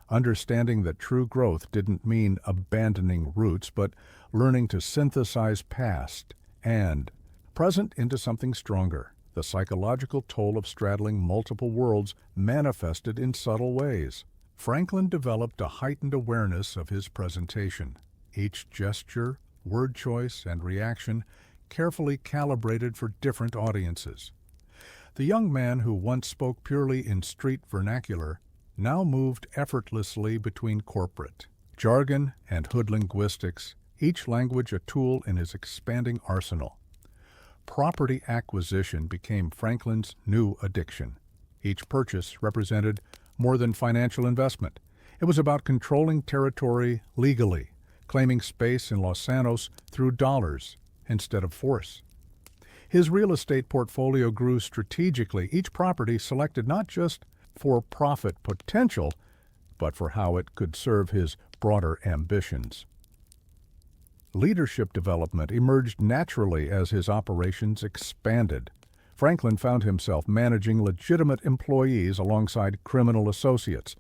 [SPEAKER 1] understanding that true growth didn't mean abandoning roots, but learning to synthesize past and present into something stronger. The psychological toll of straddling multiple worlds manifested in subtle ways. Franklin developed a heightened awareness of his presentation. Each gesture, word choice, and reaction carefully calibrated for different audiences. The young man who once spoke purely in street vernacular now moved effortlessly between corporate jargon and hood linguistics, each language a tool in his expanding arsenal. Property acquisition became Franklin's new addiction. Each purchase represented more than financial investment. It was about controlling territory legally, claiming space in Los Santos through dollars instead of force. His real estate portfolio grew strategically, each property selected not just for profit potential, but for how it could serve his broader ambitions. Leadership development emerged naturally as his operations expanded. Franklin found himself managing legitimate employees alongside criminal associates,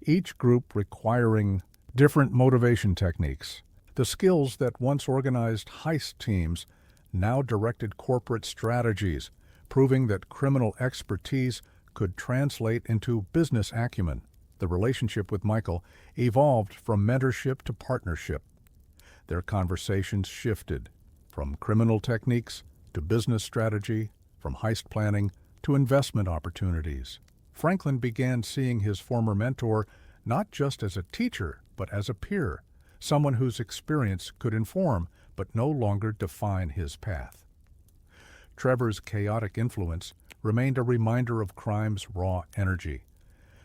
[SPEAKER 1] each group requiring different motivation techniques. The skills that once organized heist teams now directed corporate strategies, proving that criminal expertise could translate into business acumen. The relationship with Michael evolved from mentorship to partnership. Their conversations shifted from criminal techniques to business strategy, from heist planning to investment opportunities. Franklin began seeing his former mentor not just as a teacher, but as a peer, someone whose experience could inform but no longer define his path. Trevor's chaotic influence remained a reminder of crime's raw energy,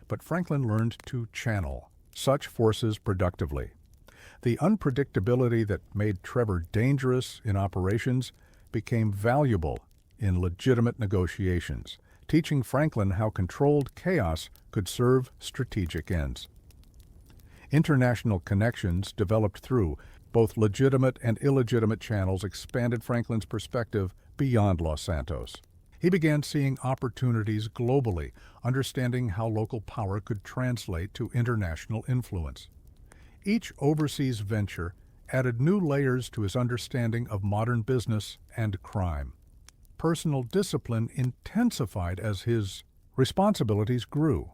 [SPEAKER 1] but Franklin learned to channel such forces productively. The unpredictability that made Trevor dangerous in operations became valuable in legitimate negotiations, teaching Franklin how controlled chaos could serve strategic ends. International connections developed through both legitimate and illegitimate channels expanded Franklin's perspective beyond Los Santos. He began seeing opportunities globally, understanding how local power could translate to international influence. Each overseas venture added new layers to his understanding of modern business and crime. Personal discipline intensified as his responsibilities grew.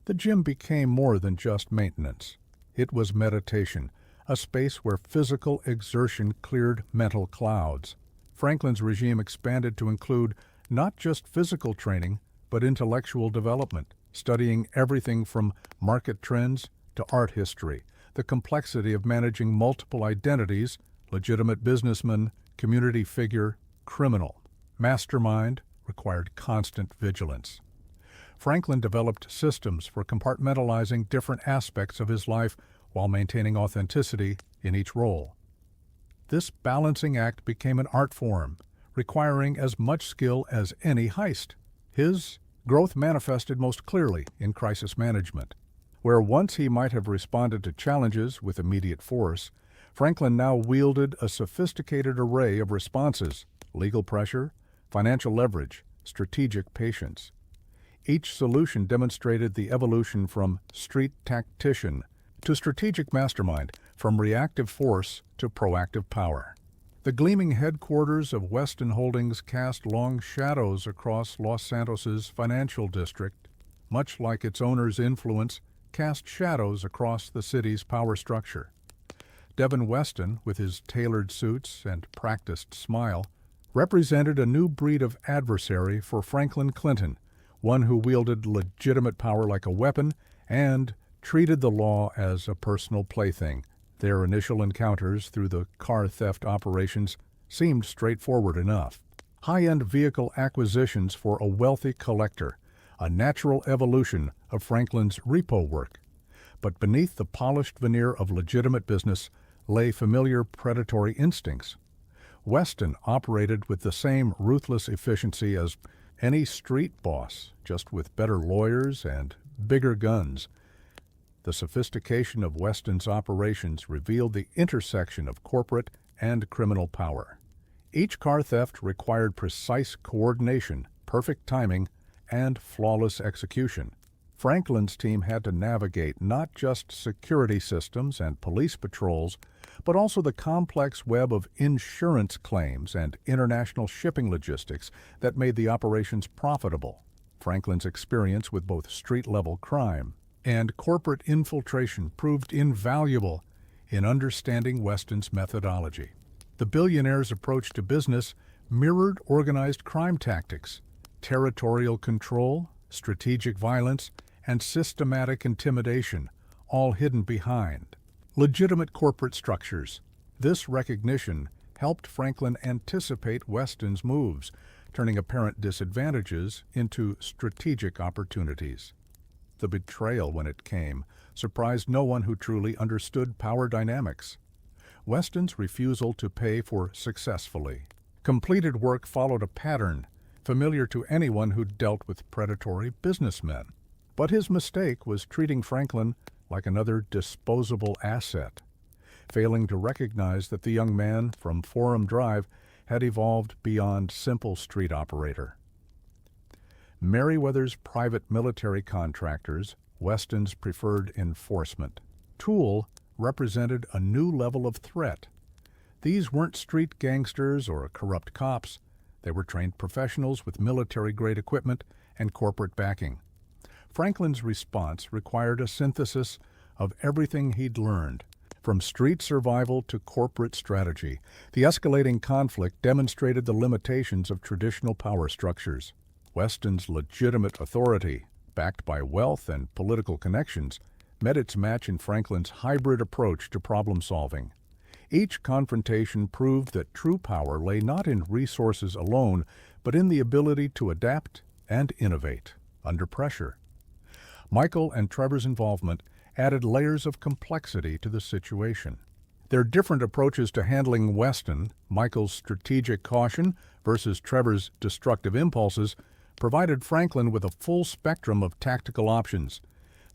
[SPEAKER 1] The gym became more than just maintenance. It was meditation, a space where physical exertion cleared mental clouds. Franklin's regime expanded to include not just physical training, but intellectual development, studying everything from market trends to art history, the complexity of managing multiple identities, legitimate businessman, community figure, criminal. Mastermind required constant vigilance. Franklin developed systems for compartmentalizing different aspects of his life while maintaining authenticity in each role. This balancing act became an art form, requiring as much skill as any heist. His growth manifested most clearly in crisis management. Where once he might have responded to challenges with immediate force, Franklin now wielded a sophisticated array of responses: legal pressure, financial leverage, strategic patience. Each solution demonstrated the evolution from street tactician to strategic mastermind, from reactive force to proactive power. The gleaming headquarters of Weston Holdings cast long shadows across Los Santos's financial district, much like its owner's influence cast shadows across the city's power structure. Devin Weston, with his tailored suits and practiced smile, represented a new breed of adversary for Franklin Clinton, one who wielded legitimate power like a weapon and treated the law as a personal plaything. Their initial encounters through the car theft operations seemed straightforward enough. High-end vehicle acquisitions for a wealthy collector, a natural evolution of Franklin's repo work. But beneath the polished veneer of legitimate business lay familiar predatory instincts. Weston operated with the same ruthless efficiency as any street boss, just with better lawyers and bigger guns. The sophistication of Weston's operations revealed the intersection of corporate and criminal power. Each car theft required precise coordination, perfect timing, and flawless execution. Franklin's team had to navigate not just security systems and police patrols, but also the complex web of insurance claims and international shipping logistics that made the operations profitable. Franklin's experience with both street-level crime and corporate infiltration proved invaluable in understanding Weston's methodology. The billionaire's approach to business mirrored organized crime tactics: territorial control, strategic violence, and systematic intimidation, all hidden behind legitimate corporate structures. This recognition helped Franklin anticipate Weston's moves, turning apparent disadvantages into strategic opportunities. The betrayal, when it came, surprised no one who truly understood power dynamics. Weston's refusal to pay for successfully completed work followed a pattern familiar to anyone who dealt with predatory businessmen. But his mistake was treating Franklin like another disposable asset, failing to recognize that the young man from Forum Drive had evolved beyond simple street operator. Merriweather's private military contractors, Weston's preferred enforcement tool, represented a new level of threat. These weren't street gangsters or corrupt cops. They were trained professionals with military-grade equipment and corporate backing. Franklin's response required a synthesis of everything he'd learned, from street survival to corporate strategy. The escalating conflict demonstrated the limitations of traditional power structures. Weston's legitimate authority, backed by wealth and political connections, met its match in Franklin's hybrid approach to problem-solving. Each confrontation proved that true power lay not in resources alone, but in the ability to adapt and innovate under pressure. Michael and Trevor's involvement added layers of complexity to the situation. Their different approaches to handling Weston, Michael's strategic caution versus Trevor's destructive impulses, provided Franklin with a full spectrum of tactical options.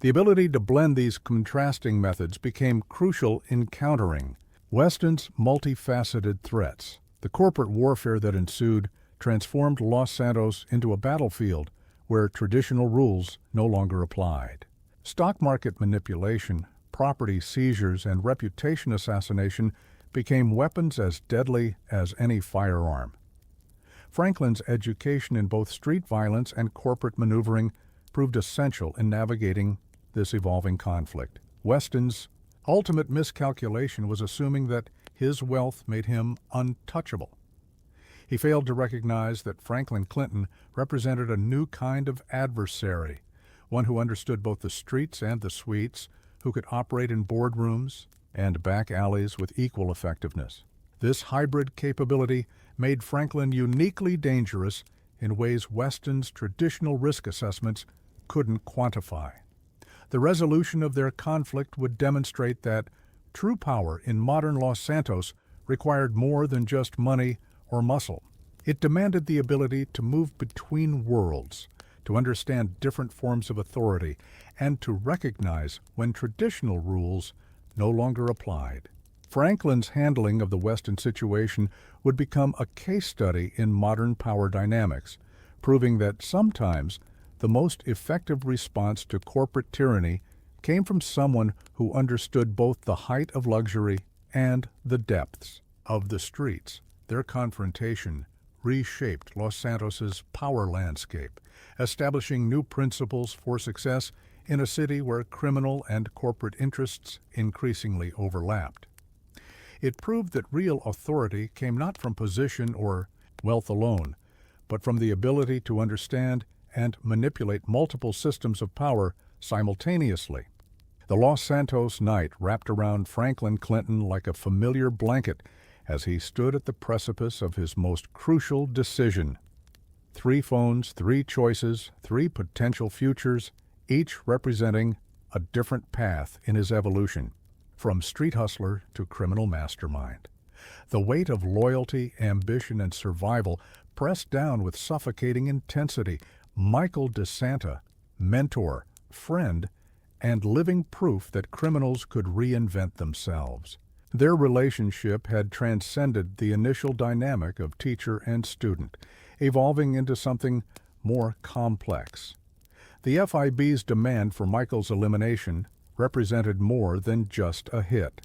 [SPEAKER 1] The ability to blend these contrasting methods became crucial in countering Weston's multifaceted threats. The corporate warfare that ensued transformed Los Santos into a battlefield where traditional rules no longer applied. Stock market manipulation, property seizures, and reputation assassination became weapons as deadly as any firearm. Franklin's education in both street violence and corporate maneuvering proved essential in navigating this evolving conflict. Weston's ultimate miscalculation was assuming that his wealth made him untouchable. He failed to recognize that Franklin Clinton represented a new kind of adversary, one who understood both the streets and the suites, who could operate in boardrooms and back alleys with equal effectiveness. This hybrid capability made Franklin uniquely dangerous in ways Weston's traditional risk assessments couldn't quantify. The resolution of their conflict would demonstrate that true power in modern Los Santos required more than just money or muscle. It demanded the ability to move between worlds, to understand different forms of authority, and to recognize when traditional rules no longer applied. Franklin's handling of the Weston situation would become a case study in modern power dynamics, proving that sometimes the most effective response to corporate tyranny came from someone who understood both the height of luxury and the depths of the streets. Their confrontation reshaped Los Santos's power landscape, establishing new principles for success in a city where criminal and corporate interests increasingly overlapped. It proved that real authority came not from position or wealth alone, but from the ability to understand and manipulate multiple systems of power simultaneously. The Los Santos night wrapped around Franklin Clinton like a familiar blanket as he stood at the precipice of his most crucial decision. 3 phones, 3 choices, 3 potential futures, each representing a different path in his evolution, from street hustler to criminal mastermind. The weight of loyalty, ambition, and survival pressed down with suffocating intensity. Michael DeSanta, mentor, friend, and living proof that criminals could reinvent themselves. Their relationship had transcended the initial dynamic of teacher and student, evolving into something more complex. The FIB's demand for Michael's elimination represented more than just a hit.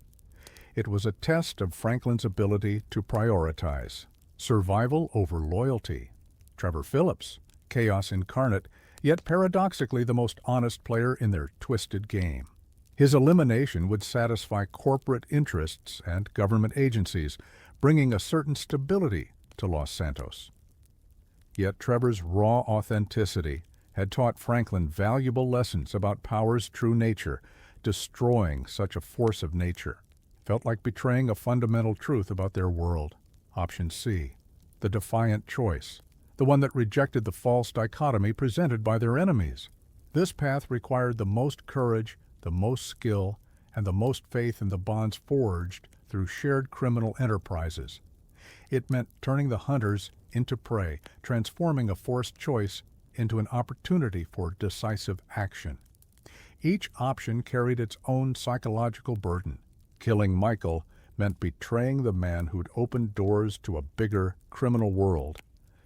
[SPEAKER 1] It was a test of Franklin's ability to prioritize survival over loyalty. Trevor Phillips, chaos incarnate, yet paradoxically the most honest player in their twisted game. His elimination would satisfy corporate interests and government agencies, bringing a certain stability to Los Santos. Yet Trevor's raw authenticity had taught Franklin valuable lessons about power's true nature. Destroying such a force of nature felt like betraying a fundamental truth about their world. Option C, the defiant choice, the one that rejected the false dichotomy presented by their enemies. This path required the most courage, the most skill, and the most faith in the bonds forged through shared criminal enterprises. It meant turning the hunters into prey, transforming a forced choice into an opportunity for decisive action. Each option carried its own psychological burden. Killing Michael meant betraying the man who'd opened doors to a bigger criminal world.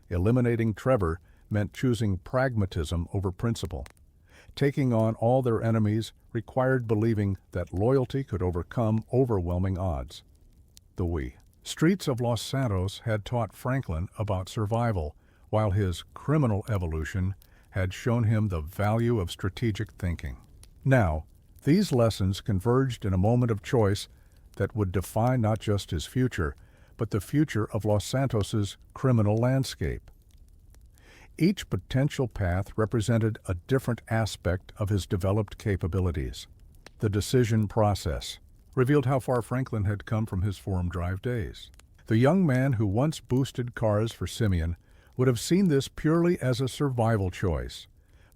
[SPEAKER 1] Eliminating Trevor meant choosing pragmatism over principle. Taking on all their enemies required believing that loyalty could overcome overwhelming odds. The streets of Los Santos had taught Franklin about survival, while his criminal evolution had shown him the value of strategic thinking. Now, these lessons converged in a moment of choice that would define not just his future, but the future of Los Santos's criminal landscape. Each potential path represented a different aspect of his developed capabilities. The decision process revealed how far Franklin had come from his Forum Drive days. The young man who once boosted cars for Simeon would have seen this purely as a survival choice,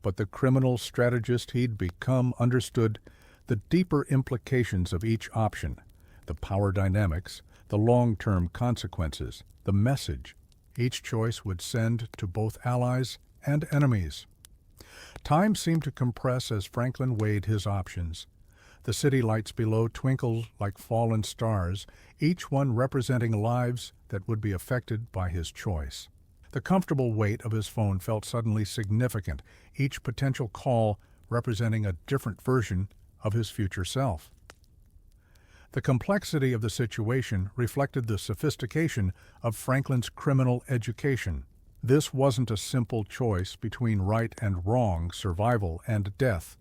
[SPEAKER 1] but the criminal strategist he'd become understood the deeper implications of each option, the power dynamics, the long-term consequences, the message each choice would send to both allies and enemies. Time seemed to compress as Franklin weighed his options. The city lights below twinkled like fallen stars, each one representing lives that would be affected by his choice. The comfortable weight of his phone felt suddenly significant, each potential call representing a different version of his future self. The complexity of the situation reflected the sophistication of Franklin's criminal education. This wasn't a simple choice between right and wrong, survival and death.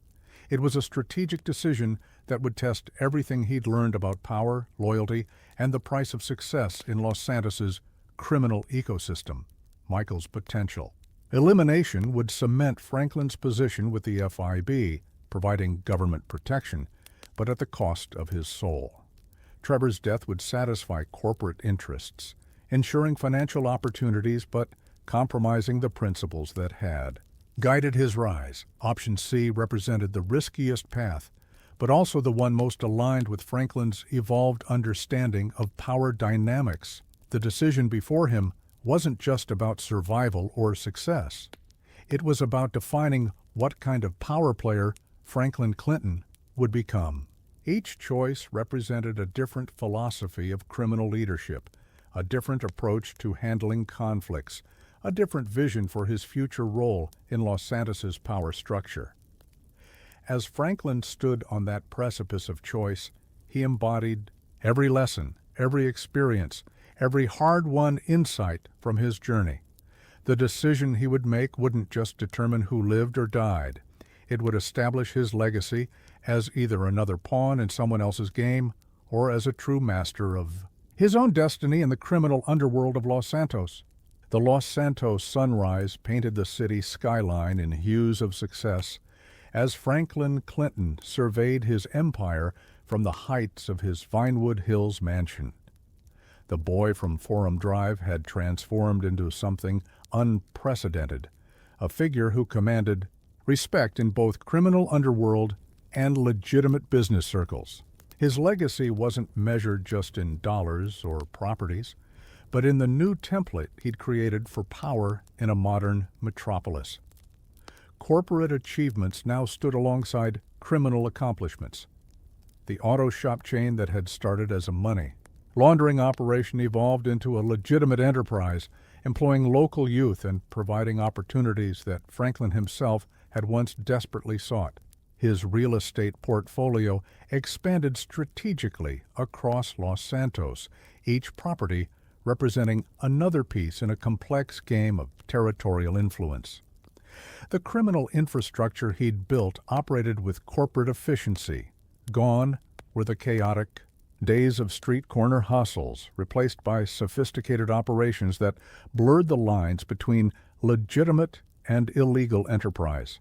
[SPEAKER 1] It was a strategic decision that would test everything he'd learned about power, loyalty, and the price of success in Los Santos's criminal ecosystem, Michael's potential. Elimination would cement Franklin's position with the FIB, providing government protection, but at the cost of his soul. Trevor's death would satisfy corporate interests, ensuring financial opportunities but compromising the principles that had guided his rise. Option C represented the riskiest path, but also the one most aligned with Franklin's evolved understanding of power dynamics. The decision before him wasn't just about survival or success. It was about defining what kind of power player Franklin Clinton would become. Each choice represented a different philosophy of criminal leadership, a different approach to handling conflicts, a different vision for his future role in Los Santos's power structure. As Franklin stood on that precipice of choice, he embodied every lesson, every experience, every hard-won insight from his journey. The decision he would make wouldn't just determine who lived or died. It would establish his legacy as either another pawn in someone else's game or as a true master of his own destiny in the criminal underworld of Los Santos. The Los Santos sunrise painted the city's skyline in hues of success as Franklin Clinton surveyed his empire from the heights of his Vinewood Hills mansion. The boy from Forum Drive had transformed into something unprecedented, a figure who commanded respect in both criminal underworld and legitimate business circles. His legacy wasn't measured just in dollars or properties, but in the new template he'd created for power in a modern metropolis. Corporate achievements now stood alongside criminal accomplishments. The auto shop chain that had started as a money laundering operation evolved into a legitimate enterprise, employing local youth and providing opportunities that Franklin himself had once desperately sought. His real estate portfolio expanded strategically across Los Santos, each property representing another piece in a complex game of territorial influence. The criminal infrastructure he'd built operated with corporate efficiency. Gone were the chaotic days of street corner hustles, replaced by sophisticated operations that blurred the lines between legitimate and illegal enterprise.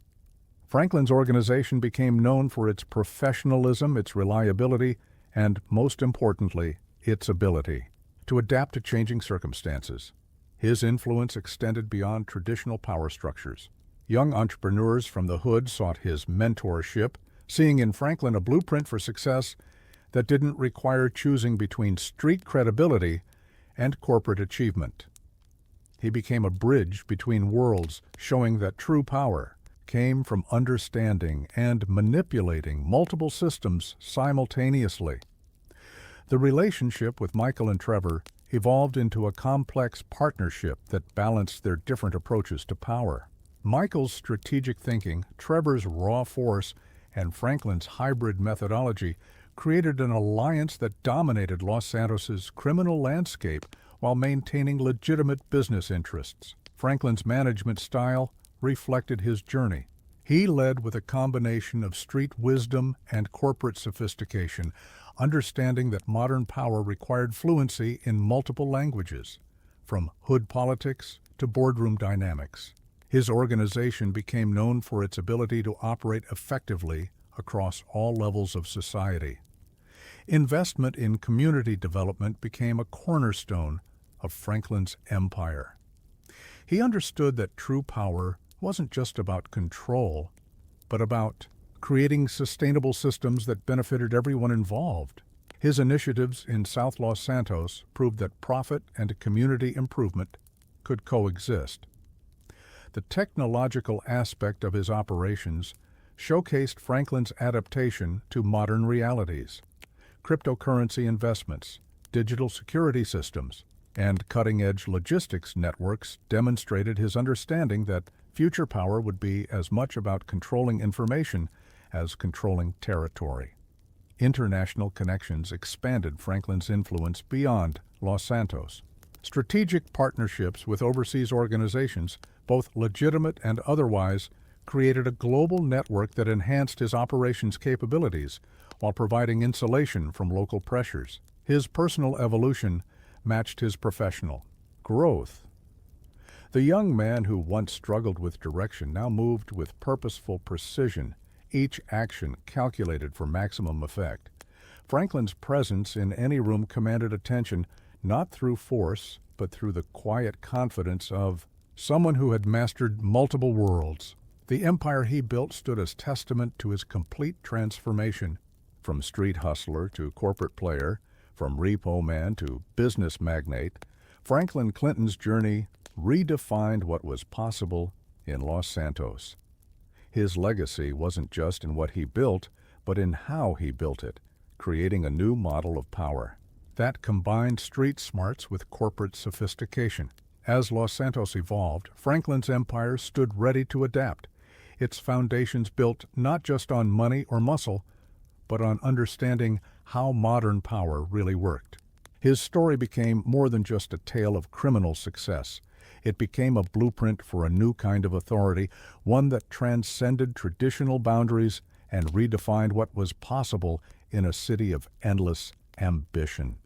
[SPEAKER 1] Franklin's organization became known for its professionalism, its reliability, and, most importantly, its ability to adapt to changing circumstances. His influence extended beyond traditional power structures. Young entrepreneurs from the hood sought his mentorship, seeing in Franklin a blueprint for success that didn't require choosing between street credibility and corporate achievement. He became a bridge between worlds, showing that true power came from understanding and manipulating multiple systems simultaneously. The relationship with Michael and Trevor evolved into a complex partnership that balanced their different approaches to power. Michael's strategic thinking, Trevor's raw force, and Franklin's hybrid methodology created an alliance that dominated Los Santos's criminal landscape while maintaining legitimate business interests. Franklin's management style reflected his journey. He led with a combination of street wisdom and corporate sophistication, understanding that modern power required fluency in multiple languages, from hood politics to boardroom dynamics. His organization became known for its ability to operate effectively across all levels of society. Investment in community development became a cornerstone of Franklin's empire. He understood that true power wasn't just about control, but about creating sustainable systems that benefited everyone involved. His initiatives in South Los Santos proved that profit and community improvement could coexist. The technological aspect of his operations showcased Franklin's adaptation to modern realities. Cryptocurrency investments, digital security systems, and cutting-edge logistics networks demonstrated his understanding that future power would be as much about controlling information as controlling territory. International connections expanded Franklin's influence beyond Los Santos. Strategic partnerships with overseas organizations, both legitimate and otherwise, created a global network that enhanced his operations capabilities while providing insulation from local pressures. His personal evolution matched his professional growth. The young man who once struggled with direction now moved with purposeful precision, each action calculated for maximum effect. Franklin's presence in any room commanded attention not through force, but through the quiet confidence of someone who had mastered multiple worlds. The empire he built stood as testament to his complete transformation. From street hustler to corporate player, from Repo Man to business magnate, Franklin Clinton's journey redefined what was possible in Los Santos. His legacy wasn't just in what he built, but in how he built it, creating a new model of power that combined street smarts with corporate sophistication. As Los Santos evolved, Franklin's empire stood ready to adapt, its foundations built not just on money or muscle, but on understanding how modern power really worked. His story became more than just a tale of criminal success. It became a blueprint for a new kind of authority, one that transcended traditional boundaries and redefined what was possible in a city of endless ambition.